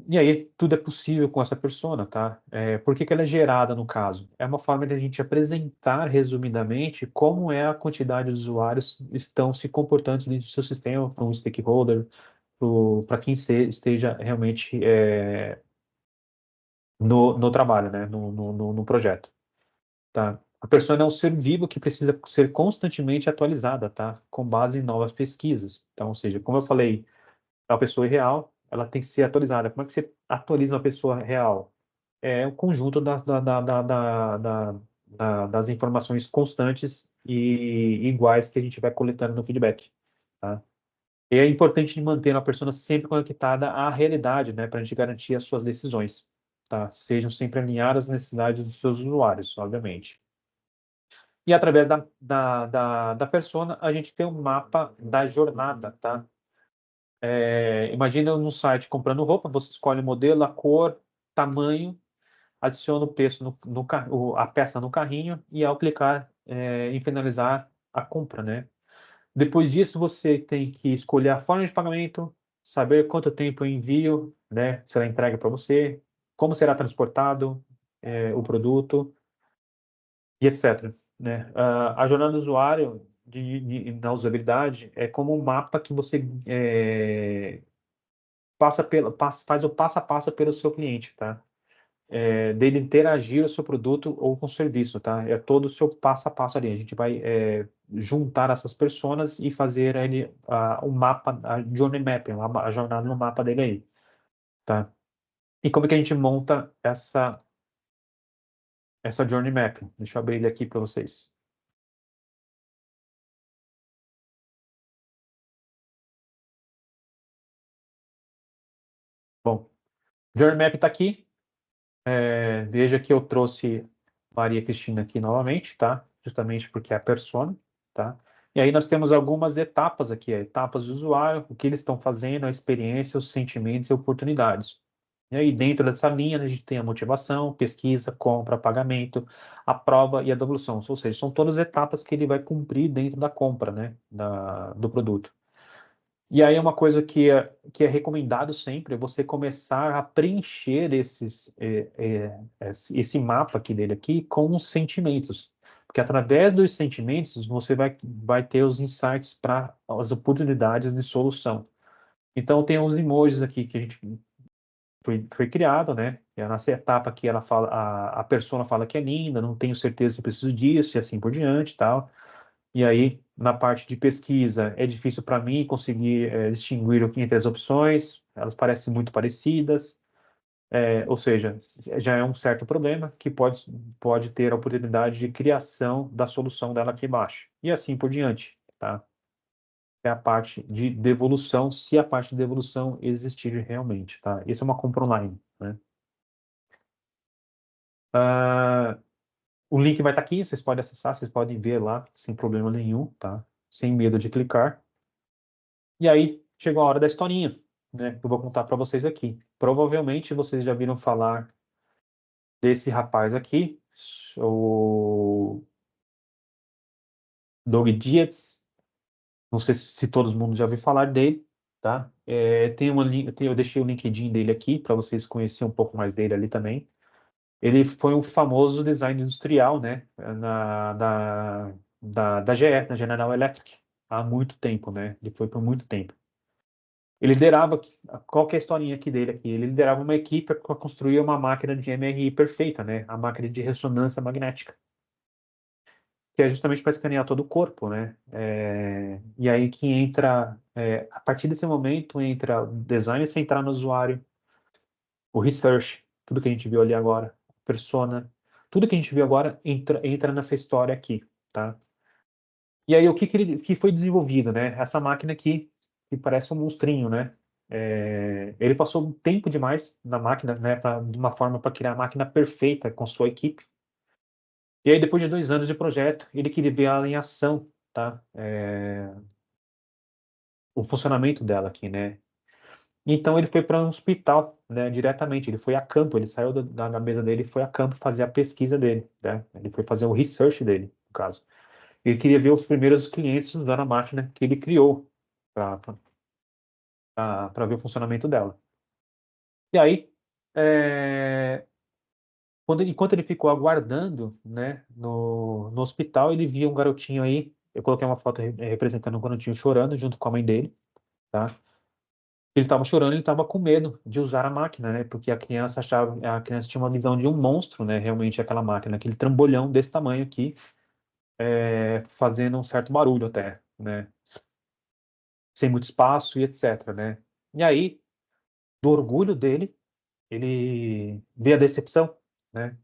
Speaker 2: E aí, tudo é possível com essa persona, tá? Por que que ela é gerada, no caso? É uma forma de a gente apresentar, resumidamente, como é a quantidade de usuários estão se comportando dentro do seu sistema, para um stakeholder, para quem esteja realmente no trabalho, né? No projeto. Tá? A persona é um ser vivo que precisa ser constantemente atualizada, tá? Com base em novas pesquisas. Então, ou seja, como eu falei, é uma pessoa real, ela tem que ser atualizada. Como é que você atualiza uma pessoa real? É o conjunto das informações constantes e iguais que a gente vai coletando no feedback, tá? E é importante manter uma pessoa sempre conectada à realidade, né? Para a gente garantir as suas decisões, tá? Sejam sempre alinhadas às necessidades dos seus usuários, obviamente. E através da persona, a gente tem um mapa da jornada, tá? Imagina no site comprando roupa, você escolhe o modelo, a cor, tamanho, adiciona o preço a peça no carrinho e ao clicar em finalizar a compra, né? Depois disso, você tem que escolher a forma de pagamento, saber quanto tempo o envio, né? Será entregue para você, como será transportado o produto e etc. Né? A jornada do usuário na usabilidade é como um mapa que você faz o passo a passo pelo seu cliente, tá? dele interagir o seu produto ou com o serviço, tá? É todo o seu passo a passo ali. A gente vai juntar essas pessoas e fazer ele um mapa, a journey mapping, a jornada no mapa dele aí, tá? E como é que a gente monta essa journey mapping? Deixa eu abrir ele aqui para vocês. Bom, journey map está aqui. Veja que eu trouxe Maria Cristina aqui novamente, tá? Justamente porque é a persona, tá? E aí nós temos algumas etapas aqui, etapas do usuário, o que eles estão fazendo, a experiência, os sentimentos e oportunidades. E aí dentro dessa linha a gente tem a motivação, pesquisa, compra, pagamento, a prova e a devolução. Ou seja, são todas etapas que ele vai cumprir dentro da compra, né? Do produto. E aí uma coisa que é recomendado sempre é você começar a preencher esse mapa aqui dele aqui com os sentimentos. Porque através dos sentimentos você vai ter os insights para as oportunidades de solução. Então tem uns emojis aqui que a gente foi criado, né? E nessa etapa aqui ela fala, a persona fala que é linda, não tenho certeza se preciso disso e assim por diante, tal. E aí, na parte de pesquisa, é difícil para mim conseguir distinguir entre as opções, elas parecem muito parecidas, ou seja, já é um certo problema que pode ter a oportunidade de criação da solução dela aqui embaixo. E assim por diante, tá? É a parte de devolução, se a parte de devolução existir realmente, tá? Isso é uma compra online, né? O link vai estar aqui, vocês podem acessar, vocês podem ver lá sem problema nenhum, tá? Sem medo de clicar. E aí chegou a hora da historinha, né? Que eu vou contar para vocês aqui. Provavelmente vocês já viram falar desse rapaz aqui, o Doug Dietz. Não sei se todo mundo já ouviu falar dele, tá? Eu deixei o LinkedIn dele aqui para vocês conhecerem um pouco mais dele ali também. Ele foi um famoso design industrial, né? Da GE, na General Electric, há muito tempo, né? Ele foi por muito tempo. Ele liderava, qual que é a historinha aqui dele aqui? Ele liderava uma equipe para construir uma máquina de MRI perfeita, né? A máquina de ressonância magnética, que é justamente para escanear todo o corpo, né? E aí que entra, a partir desse momento, entra o design centrado no usuário, o research, tudo que a gente viu ali agora, persona, tudo que a gente viu agora entra nessa história aqui, tá? E aí, que foi desenvolvido, né? Essa máquina aqui, que parece um monstrinho, né? Ele passou um tempo demais na máquina, né? De uma forma para criar a máquina perfeita com sua equipe. E aí, depois de 2 anos de projeto, ele queria ver ela em ação, tá? O funcionamento dela aqui, né? Então, ele foi para um hospital, né? Diretamente. Ele foi a campo, ele saiu da mesa dele e foi a campo fazer a pesquisa dele, né? Ele foi fazer o research dele, no caso. Ele queria ver os primeiros clientes usando a máquina que ele criou para ver o funcionamento dela. E aí, é, enquanto ele ficou aguardando, né, no hospital, ele via um garotinho aí. Eu coloquei uma foto representando um garotinho chorando junto com a mãe dele, tá? Ele estava chorando, ele estava com medo de usar a máquina, né? Porque a criança tinha uma visão de um monstro, né? Realmente aquela máquina, aquele trambolhão desse tamanho aqui, fazendo um certo barulho até, né? Sem muito espaço e etc, né? E aí, do orgulho dele, ele vê a decepção, né?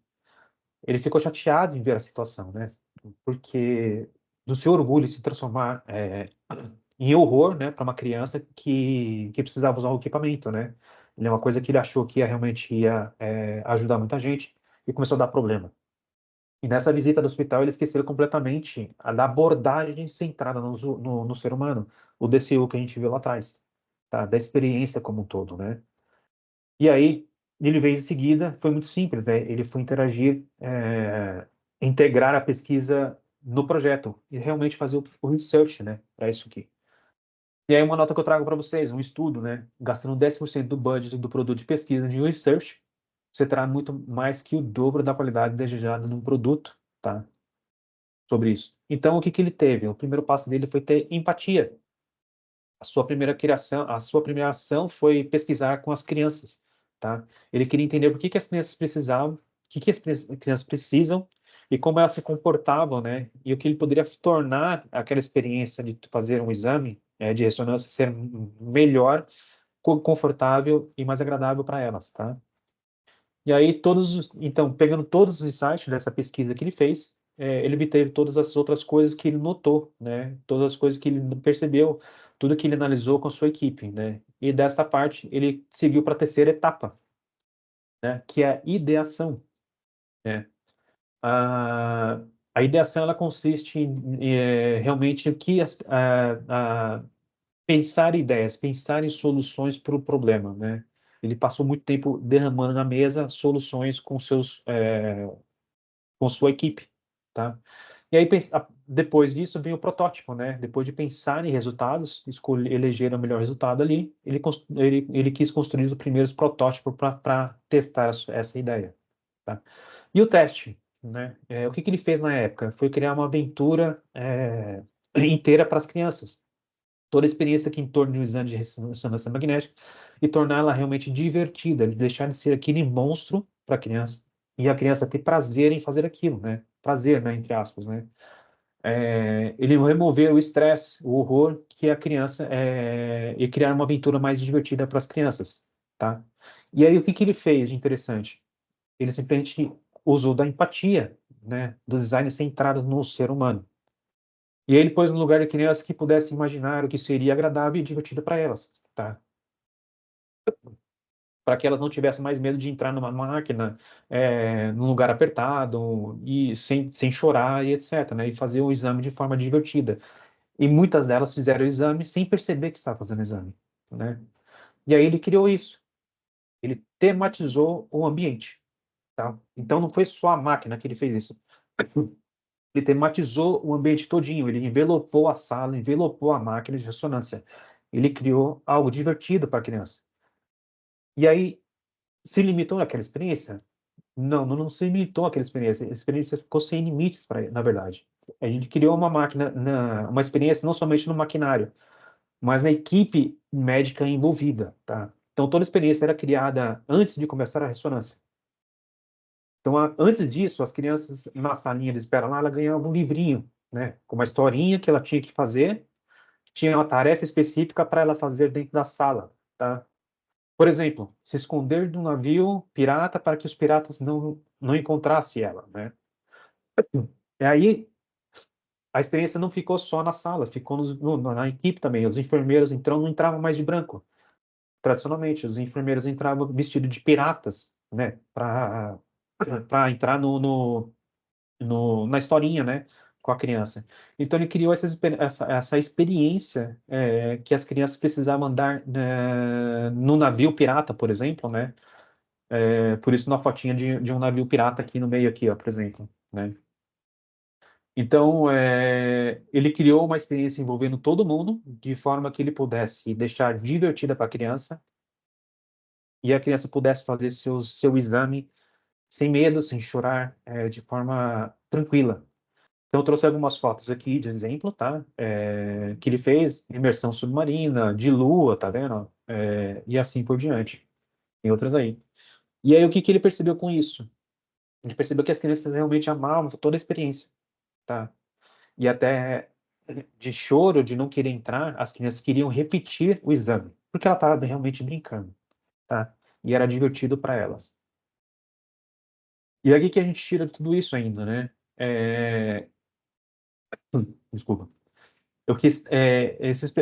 Speaker 2: Ele ficou chateado em ver a situação, né? Porque do seu orgulho se transformar em horror, né, para uma criança que precisava usar o equipamento, né? Ele é uma coisa que ele achou que realmente ia ajudar muita gente e começou a dar problema. E nessa visita do hospital, ele esqueceu completamente da abordagem centrada no ser humano, o DCU que a gente viu lá atrás, tá? Da experiência como um todo, né? E aí, ele veio em seguida, foi muito simples, né? Ele foi interagir, integrar a pesquisa no projeto e realmente fazer o research, né? Para isso aqui. E aí, uma nota que eu trago para vocês, um estudo, né? Gastando 10% do budget do produto de pesquisa de research, você terá muito mais que o dobro da qualidade desejada num produto, tá? Sobre isso. Então, o que que ele teve? O primeiro passo dele foi ter empatia. A sua primeira criação, a sua primeira ação foi pesquisar com as crianças, tá? Ele queria entender por que que as crianças precisavam, o que que as crianças precisam e como elas se comportavam, né? E o que ele poderia tornar aquela experiência de fazer um exame de ressonância ser melhor, confortável e mais agradável para elas, tá? E aí então, pegando todos os insights dessa pesquisa que ele fez, ele obteve todas as outras coisas que ele notou, né? Todas as coisas que ele percebeu, tudo que ele analisou com a sua equipe, né? E dessa parte ele seguiu para a terceira etapa, né? Que é a ideação, né? A, a ideação ela consiste realmente o que pensar ideias, pensar em soluções para o problema, né? Ele passou muito tempo derramando na mesa soluções com sua equipe, tá? E aí, depois disso, vem o protótipo, né? Depois de pensar em resultados, escolher, eleger o melhor resultado ali, ele quis construir os primeiros protótipos para testar essa ideia, tá? E o teste, né? O que que ele fez na época? Foi criar uma aventura inteira para as crianças. Toda a experiência aqui em torno de um exame de ressonância magnética e torná-la realmente divertida, deixar de ser aquele monstro para a criança e a criança ter prazer em fazer aquilo, né? Prazer, né? Entre aspas, né? Ele remover o estresse, o horror que a criança e criar uma aventura mais divertida para as crianças, tá? E aí o que que ele fez de interessante? Ele simplesmente usou da empatia, né? Do design centrado no ser humano. E aí ele pôs no lugar de crianças que pudessem imaginar o que seria agradável e divertido para elas, tá? Para que elas não tivessem mais medo de entrar numa máquina, num lugar apertado, e sem chorar e etc, né? E fazer o exame de forma divertida. E muitas delas fizeram o exame sem perceber que estava fazendo o exame, né? E aí ele criou isso. Ele tematizou o ambiente, tá? Então não foi só a máquina que ele fez isso. Ele tematizou o ambiente todinho, ele envelopou a sala, envelopou a máquina de ressonância. Ele criou algo divertido para a criança. E aí, se limitou naquela experiência? Não, não se limitou àquela experiência. A experiência ficou sem limites, na verdade. A gente criou uma máquina, uma experiência não somente no maquinário, mas na equipe médica envolvida, tá? Então, toda a experiência era criada antes de começar a ressonância. Então, antes disso, as crianças na salinha de espera lá, ela ganhava um livrinho, né, com uma historinha que ela tinha que fazer, tinha uma tarefa específica para ela fazer dentro da sala, tá? Por exemplo, se esconder de um navio pirata para que os piratas não encontrassem ela, né? E aí a experiência não ficou só na sala, ficou na equipe também. Os enfermeiros então não entravam mais de branco. Tradicionalmente, os enfermeiros entravam vestidos de piratas, né? Para entrar na historinha, né, com a criança. Então ele criou essa experiência que as crianças precisavam andar no navio pirata, por exemplo, né? Por isso na fotinha de um navio pirata aqui no meio aqui, ó, por exemplo, né? Então ele criou uma experiência envolvendo todo mundo, de forma que ele pudesse deixar divertida para a criança e a criança pudesse fazer seu exame sem medo, sem chorar, de forma tranquila. Então, eu trouxe algumas fotos aqui de exemplo, tá? Que ele fez, imersão submarina, de lua, tá vendo? E assim por diante. Tem outras aí. E aí, o que que ele percebeu com isso? Ele percebeu que as crianças realmente amavam toda a experiência, tá? E até de choro, de não querer entrar, as crianças queriam repetir o exame, porque ela estava realmente brincando, tá? E era divertido para elas. E aí, o que que a gente tira de tudo isso ainda, né? Desculpa. Eu quis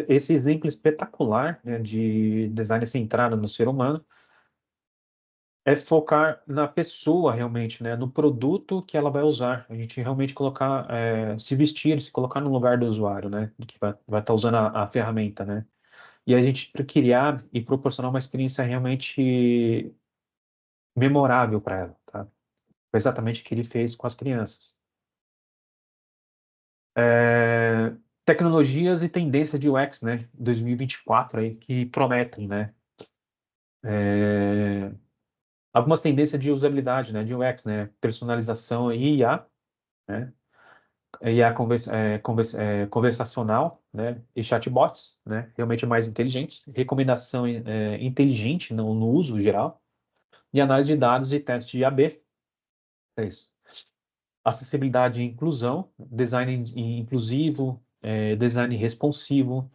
Speaker 2: esse exemplo espetacular, né, de design centrado no ser humano é focar na pessoa realmente, né, no produto que ela vai usar. A gente realmente colocar, se vestir, se colocar no lugar do usuário, né, que vai estar usando a ferramenta, né. E a gente criar e proporcionar uma experiência realmente memorável para ela, tá? Foi exatamente o que ele fez com as crianças. É, tecnologias e tendência de UX, né, 2024 aí, que prometem, né? É, algumas tendências de usabilidade, né, de UX, né, personalização e IA, né, IA conversacional, né, e chatbots, né, realmente mais inteligentes, recomendação inteligente no uso geral, e análise de dados e teste de AB. É isso. Acessibilidade e inclusão, design inclusivo, design responsivo,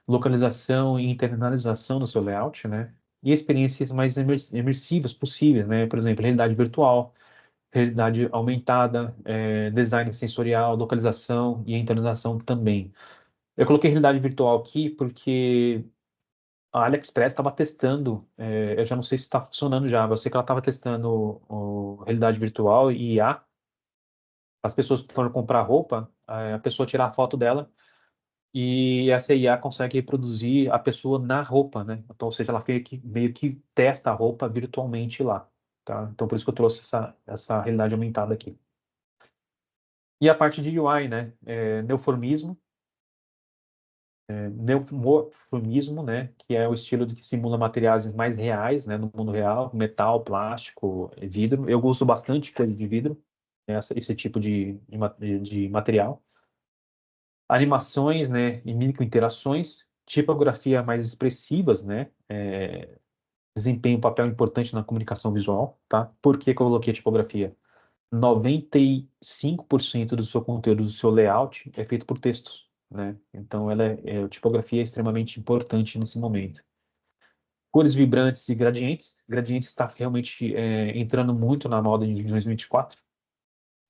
Speaker 2: localização e internalização do seu layout, né? E experiências mais imersivas possíveis, né? Por exemplo, realidade virtual, realidade aumentada, design sensorial, localização e internalização também. Eu coloquei realidade virtual aqui porque a AliExpress estava testando, eu já não sei se está funcionando já, eu sei que ela estava testando realidade virtual e IA. As pessoas que foram comprar roupa, a pessoa tirar a foto dela e essa IA consegue reproduzir a pessoa na roupa, né? Então, ou seja, ela meio que testa a roupa virtualmente lá, tá? Então, por isso que eu trouxe essa realidade aumentada aqui. E a parte de UI, né? Neumorfismo, né? Que é o estilo que simula materiais mais reais, né? No mundo real, metal, plástico, vidro. Eu gosto bastante coisa de vidro, esse tipo de material. Animações, né, e microinterações, tipografia mais expressivas, né, desempenha um papel importante na comunicação visual, tá? Por que que eu coloquei a tipografia? 95% do seu conteúdo, do seu layout é feito por textos, né? Então, a tipografia é extremamente importante nesse momento. Cores vibrantes e gradientes. Gradientes está realmente entrando muito na moda de 2024.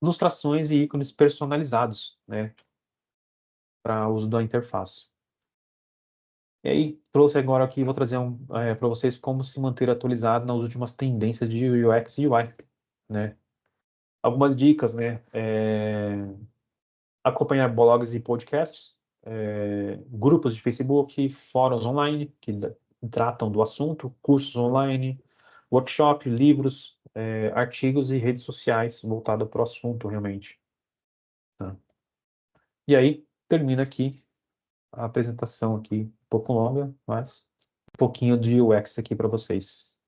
Speaker 2: Ilustrações e ícones personalizados, né, para uso da interface. E aí, trouxe agora aqui, vou trazer para vocês como se manter atualizado nas últimas tendências de UX e UI, né? Algumas dicas, né? Acompanhar blogs e podcasts, grupos de Facebook, fóruns online que tratam do assunto, cursos online, workshop, livros, artigos e redes sociais voltados para o assunto, realmente. Tá? E aí, termina aqui a apresentação aqui, um pouco longa, mas um pouquinho de UX aqui para vocês.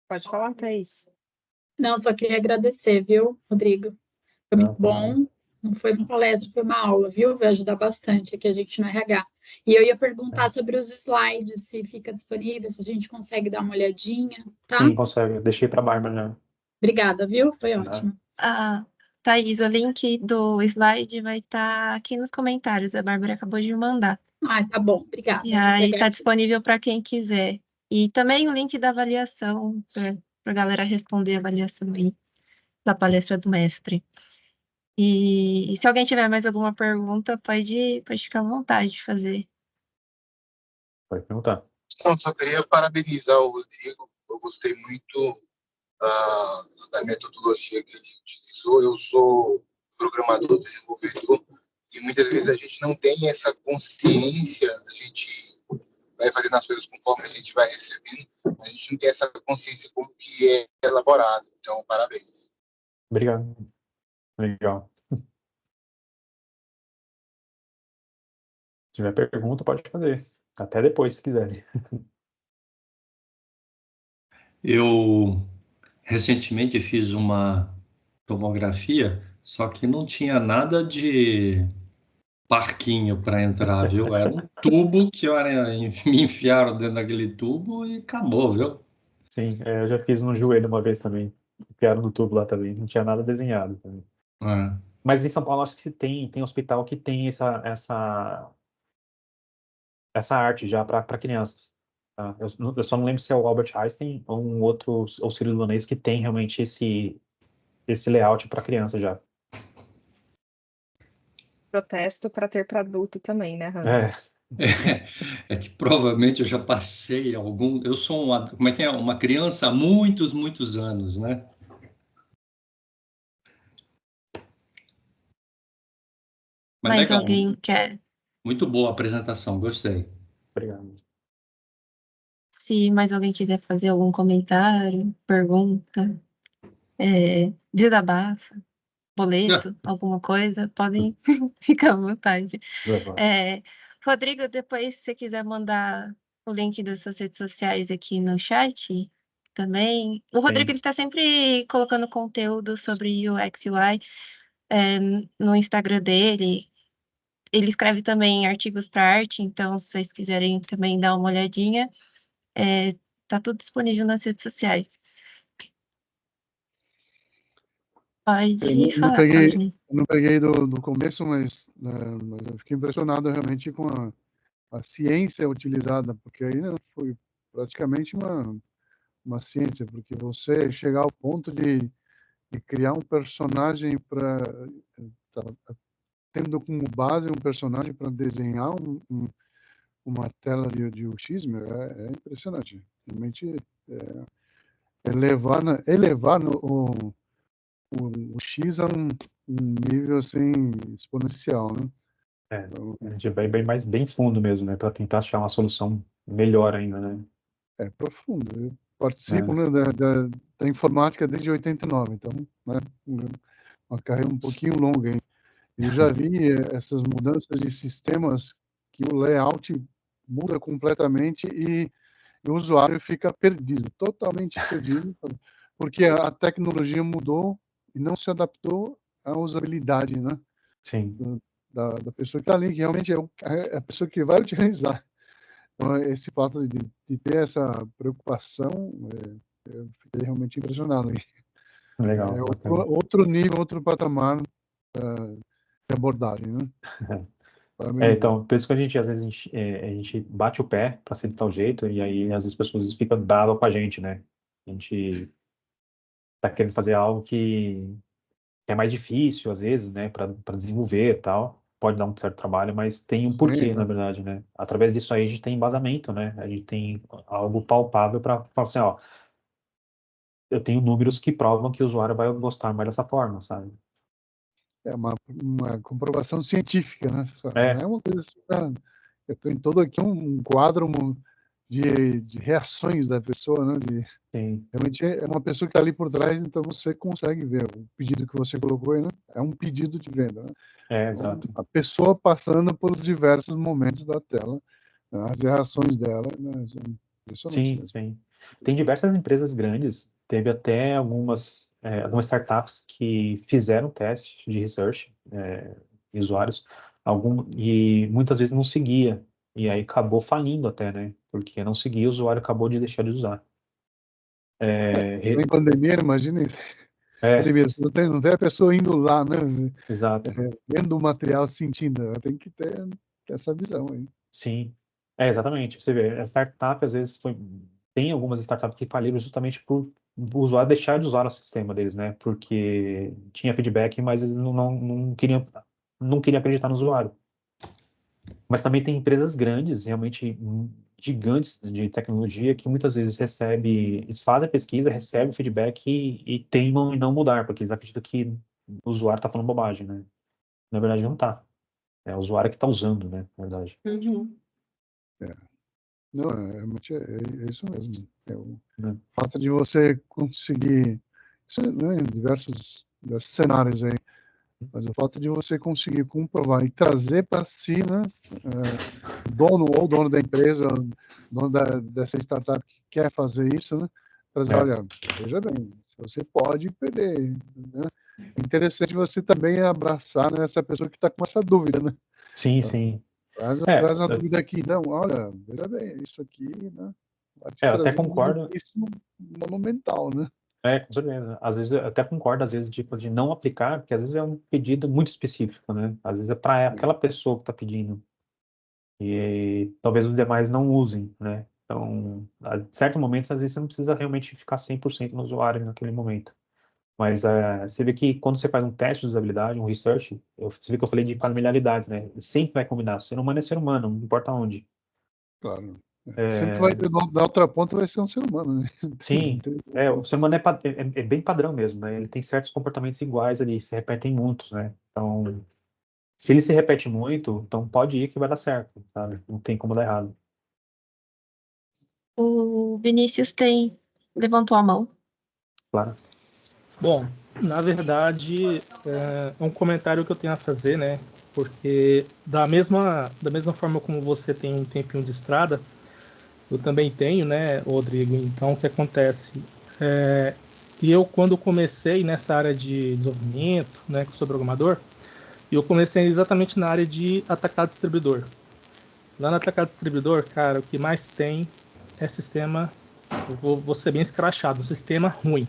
Speaker 1: Pode falar, Thaís.
Speaker 3: Não, só queria agradecer, viu, Rodrigo? Foi muito
Speaker 2: Não, por nada.
Speaker 3: bom. Não foi uma palestra, foi uma aula, viu? Vai ajudar bastante aqui a gente no RH. E eu ia perguntar sobre os slides, se fica disponível, se a gente consegue dar uma olhadinha, tá?
Speaker 2: Sim, consegue. Deixei para a Bárbara, né?
Speaker 3: Obrigada, viu? Foi
Speaker 2: Nada.
Speaker 3: ótimo.
Speaker 1: Ah, Thaís, o link do slide vai estar aqui nos comentários. A Bárbara acabou de mandar.
Speaker 3: Ah, tá bom. Obrigada.
Speaker 1: E
Speaker 3: Vou
Speaker 1: aí
Speaker 3: pegar
Speaker 1: está
Speaker 3: aqui.
Speaker 1: disponível para quem quiser. E também o link da avaliação, para a galera responder a avaliação aí da palestra do mestre. E se alguém tiver mais alguma pergunta, pode ficar à vontade de fazer.
Speaker 2: Pode perguntar.
Speaker 4: Não, só queria parabenizar o Rodrigo. Eu gostei muito da metodologia que ele utilizou. Eu sou programador, desenvolvedor, e muitas vezes a gente não tem essa consciência, a gente vai fazendo as coisas conforme a gente vai recebendo, a gente não tem essa consciência como que é elaborado. Então, parabéns.
Speaker 2: Obrigado. Legal. Se tiver pergunta, pode fazer. Até depois, se quiserem.
Speaker 5: Eu recentemente fiz uma tomografia, só que não tinha nada de parquinho para entrar, viu? Era um tubo que me enfiaram dentro daquele tubo e acabou, viu?
Speaker 2: Sim, eu já fiz no joelho uma vez também. Enfiaram no tubo lá também. Não tinha nada desenhado também.
Speaker 5: É.
Speaker 2: Mas em São Paulo, acho que tem hospital que tem essa arte já para crianças. Tá? Eu só não lembro se é o Albert Einstein ou um outro auxílio-libanês que tem realmente esse layout para criança já.
Speaker 6: Protesto para ter para adulto também, né,
Speaker 2: É,
Speaker 6: Hans?
Speaker 5: É que provavelmente eu já passei algum. Eu sou como é que é? Uma criança há muitos, muitos anos, né? Mas
Speaker 1: Mais
Speaker 5: legal,
Speaker 1: alguém quer?
Speaker 5: muito boa a apresentação, gostei.
Speaker 2: obrigado.
Speaker 1: Se mais alguém quiser fazer algum comentário, pergunta, desabafo, boleto, alguma coisa, podem ficar à vontade.
Speaker 2: Legal.
Speaker 1: Rodrigo, depois, se você quiser mandar o link das suas redes sociais aqui no chat, também. O Rodrigo,
Speaker 2: Sim.
Speaker 1: ele está sempre colocando conteúdo sobre UX UI, no Instagram dele. ele escreve também artigos para arte, então se vocês quiserem também dar uma olhadinha, tá tudo disponível nas redes sociais. Pode falar, Claudinei.
Speaker 7: Eu não peguei do começo, mas eu fiquei impressionado realmente com a ciência utilizada, porque aí foi praticamente uma ciência, porque você chegar ao ponto de criar um personagem tendo como base um personagem para desenhar uma tela de UX, é impressionante. Realmente elevar o X a um nível assim exponencial, né?
Speaker 2: A gente vai bem fundo mesmo, né? Para tentar achar uma solução melhor ainda, né?
Speaker 7: É profundo. Eu participo, né, da informática desde 89, então, né, uma carreira um pouquinho longa, hein? Eu já vi essas mudanças de sistemas que o layout muda completamente e o usuário fica perdido, totalmente perdido, porque a tecnologia mudou e não se adaptou à usabilidade, né?
Speaker 2: Sim.
Speaker 7: Da pessoa que está ali, que realmente é a pessoa que vai utilizar. Então, esse fato de ter essa preocupação, eu fiquei realmente impressionado.
Speaker 2: Legal.
Speaker 7: Outro nível, outro patamar de abordagem, né?
Speaker 2: Então, por isso que às vezes a gente bate o pé para ser de tal jeito, e aí às vezes as pessoas ficam bravas com a gente, né? A gente tá querendo fazer algo que é mais difícil, às vezes, né, para desenvolver e tal. Pode dar um certo trabalho, mas tem um porquê, na verdade, né? Através disso aí a gente tem embasamento, né? A gente tem algo palpável para falar assim, ó, eu tenho números que provam que o usuário vai gostar mais dessa forma, sabe?
Speaker 7: É uma comprovação científica, né?
Speaker 2: É.
Speaker 7: Não é uma coisa assim, eu tenho todo aqui um quadro de reações da pessoa, né?
Speaker 2: Sim.
Speaker 7: Realmente é uma pessoa que está ali por trás, então você consegue ver o pedido que você colocou aí, né? É um pedido de venda, né?
Speaker 2: Exato.
Speaker 7: Então, a pessoa passando por diversos momentos da tela, né? As reações dela, né?
Speaker 2: Sim, sim. Tem diversas empresas grandes, teve até algumas startups que fizeram testes de research de usuários, e muitas vezes não seguia, e aí acabou falindo até, né? Porque não seguia, o usuário acabou de deixar de usar.
Speaker 7: Em pandemia, imagina isso. Pandemia, não tem a pessoa indo lá, né?
Speaker 2: Exato.
Speaker 7: Vendo o material, sentindo, ela tem que ter essa visão aí.
Speaker 2: Sim, exatamente. Você vê, a startup, às vezes, tem algumas startups que faliram justamente por o usuário deixar de usar o sistema deles, né? Porque tinha feedback, mas eles não queriam acreditar no usuário. Mas também tem empresas grandes, realmente gigantes de tecnologia, que muitas vezes eles fazem a pesquisa, recebem o feedback e teimam em não mudar, porque eles acreditam que o usuário está falando bobagem, né? Na verdade, não está. É o usuário que está usando, né? Na verdade.
Speaker 1: Uhum.
Speaker 7: Não, realmente é isso mesmo. O fato de você conseguir, né, em diversos cenários aí, mas o fato de você conseguir comprovar e trazer para si, né, o dono da empresa, dono dessa startup que quer fazer isso, né, trazer, olha, veja bem, você pode perder, né? É interessante você também abraçar, né, essa pessoa que está com essa dúvida, né?
Speaker 2: Sim, sim.
Speaker 7: Traz a dúvida aqui, não, olha, veja bem, isso aqui, né, vai te
Speaker 2: Eu até
Speaker 7: trazer um
Speaker 2: concordo.
Speaker 7: benefício monumental, né?
Speaker 2: Com certeza. Às vezes eu até concordo, às vezes, tipo, de não aplicar, porque às vezes é um pedido muito específico, né? Às vezes é para aquela pessoa que está pedindo. E talvez os demais não usem, né? Então, em certos momentos, às vezes você não precisa realmente ficar 100% no usuário naquele momento. Mas você vê que quando você faz um teste de usabilidade, um research, você vê que eu falei de familiaridades, né? Sempre vai combinar. Ser humano é ser humano, não importa onde.
Speaker 7: Claro. Sempre vai ter, da outra ponta vai ser um ser humano, né?
Speaker 2: Sim, o ser humano é bem padrão mesmo, né? Ele tem certos comportamentos iguais ali, se repetem muitos, né? Então, se ele se repete muito, então pode ir que vai dar certo, sabe? Não tem como dar errado.
Speaker 1: O Vinícius levantou a mão.
Speaker 2: Claro.
Speaker 8: Bom, na verdade, é um comentário que eu tenho a fazer, né? Porque da mesma forma como você tem um tempinho de estrada, eu também tenho, né, Rodrigo? Então, o que acontece? E eu, quando comecei nessa área de desenvolvimento, né, que eu sou programador, E eu comecei exatamente na área de atacado distribuidor. Lá no atacado distribuidor, cara, o que mais tem é sistema, eu vou ser bem escrachado, um sistema ruim.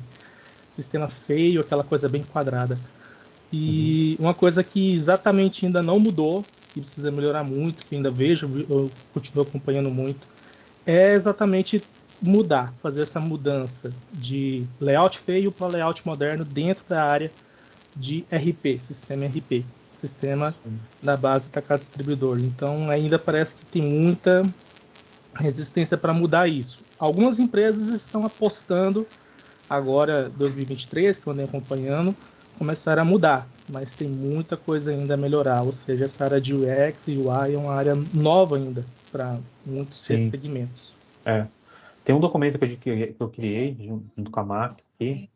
Speaker 8: Sistema feio, aquela coisa bem quadrada. E uma coisa que exatamente ainda não mudou, que precisa melhorar muito, que ainda vejo, eu continuo acompanhando muito, é exatamente fazer essa mudança de layout feio para layout moderno dentro da área de RP, sistema RP, sistema da base atacado distribuidor. Então ainda parece que tem muita resistência para mudar isso. Algumas empresas estão apostando agora, 2023, que eu andei acompanhando, começaram a mudar, mas tem muita coisa ainda a melhorar, ou seja, essa área de UX e UI é uma área nova ainda para muitos
Speaker 2: Sim.
Speaker 8: segmentos.
Speaker 2: Tem um documento que eu criei junto com a MAP aqui,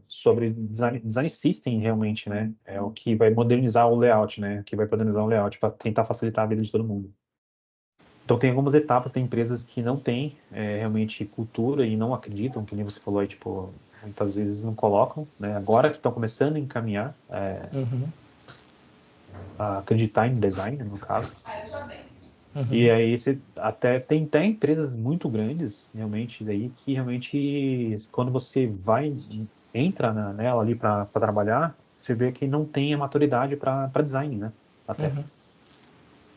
Speaker 2: sobre design system realmente, né? É o que vai modernizar o layout, né? Que vai modernizar o layout para tentar facilitar a vida de todo mundo. Então tem algumas etapas, tem empresas que não têm realmente cultura e não acreditam, que nem você falou aí, tipo, muitas vezes não colocam, né? Agora que estão começando a encaminhar, a acreditar em design, no caso. E aí você até tem até empresas muito grandes, realmente, daí que realmente quando você entra nela ali para trabalhar, você vê que não tem a maturidade para design, né? Até.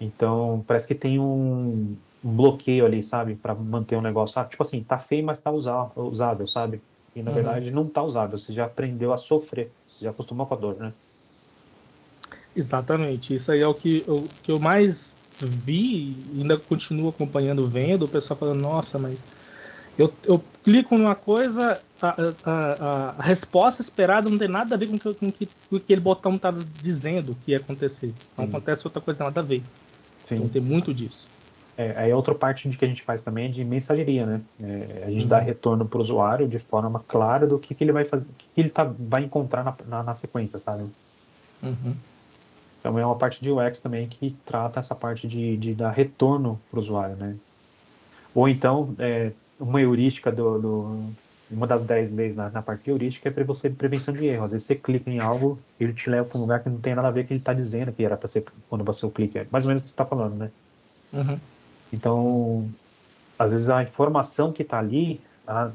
Speaker 2: Então, parece que tem um bloqueio ali, sabe? Para manter o negócio, sabe? Tipo assim, tá feio, mas tá usável, sabe? E na verdade não tá usável, você já aprendeu a sofrer, você já acostumou com a dor, né?
Speaker 8: Exatamente, isso aí é o que eu mais vi e ainda continuo acompanhando, vendo, o pessoal falando, nossa, mas eu clico numa coisa, a resposta esperada não tem nada a ver com o que aquele botão está dizendo que ia acontecer. Então acontece outra coisa nada a ver.
Speaker 2: Sim.
Speaker 8: Então tem muito disso.
Speaker 2: Aí outra parte que a gente faz também é de mensageria, né? A gente dá retorno para o usuário de forma clara do que ele vai fazer, o que ele vai encontrar na sequência, sabe? Então é uma parte de UX também que trata essa parte de dar retorno para o usuário, né? Ou então, uma heurística uma das 10 leis na parte de heurística é para você prevenção de erro. Às vezes você clica em algo, ele te leva para um lugar que não tem nada a ver com o que ele está dizendo que era para ser quando você clica. É mais ou menos o que você está falando, né? Então, às vezes a informação que está ali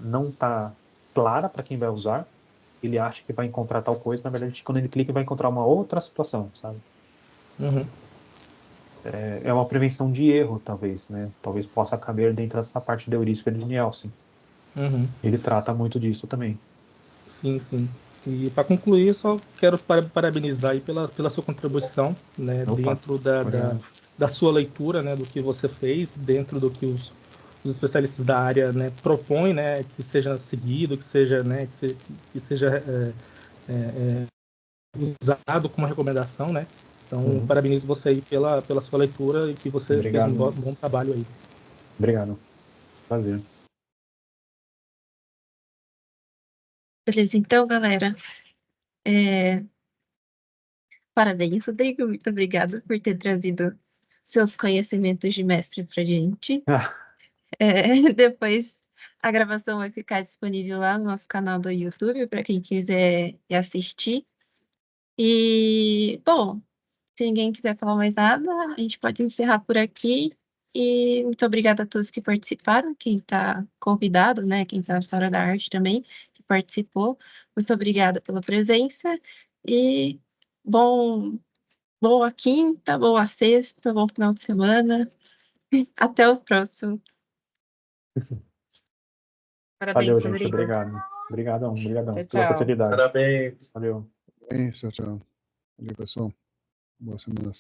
Speaker 2: não está clara para quem vai usar. Ele acha que vai encontrar tal coisa, na verdade, quando ele clica, ele vai encontrar uma outra situação, sabe? É uma prevenção de erro, talvez, né? Talvez possa caber dentro dessa parte da heurística de Nielsen. Ele trata muito disso também.
Speaker 8: Sim, sim. E para concluir, eu só quero parabenizar aí pela sua contribuição, né, dentro da sua leitura, né, do que você fez, dentro do que os especialistas da área, né, propõem, né, que seja seguido, que seja, né, que seja usado como recomendação, né. Então, parabenizo você aí pela sua leitura e que você fez um bom trabalho aí.
Speaker 2: Obrigado. Prazer.
Speaker 1: Beleza, então, galera. Parabéns, Rodrigo. Muito obrigada por ter trazido seus conhecimentos de mestre pra gente. Depois a gravação vai ficar disponível lá no nosso canal do YouTube para quem quiser ir assistir. E, bom, se ninguém quiser falar mais nada, a gente pode encerrar por aqui. E muito obrigada a todos que participaram, quem está convidado, né? Quem está fora da arte também, que participou. Muito obrigada pela presença. E boa quinta, boa sexta, bom final de semana. Até o próximo.
Speaker 2: Valeu,
Speaker 6: Parabéns,
Speaker 2: gente.
Speaker 6: Rodrigo.
Speaker 2: Obrigado. Obrigadão pela
Speaker 6: Tchau.
Speaker 2: oportunidade.
Speaker 4: Parabéns.
Speaker 2: Valeu.
Speaker 7: É isso, tchau. Valeu, pessoal. Boa semana.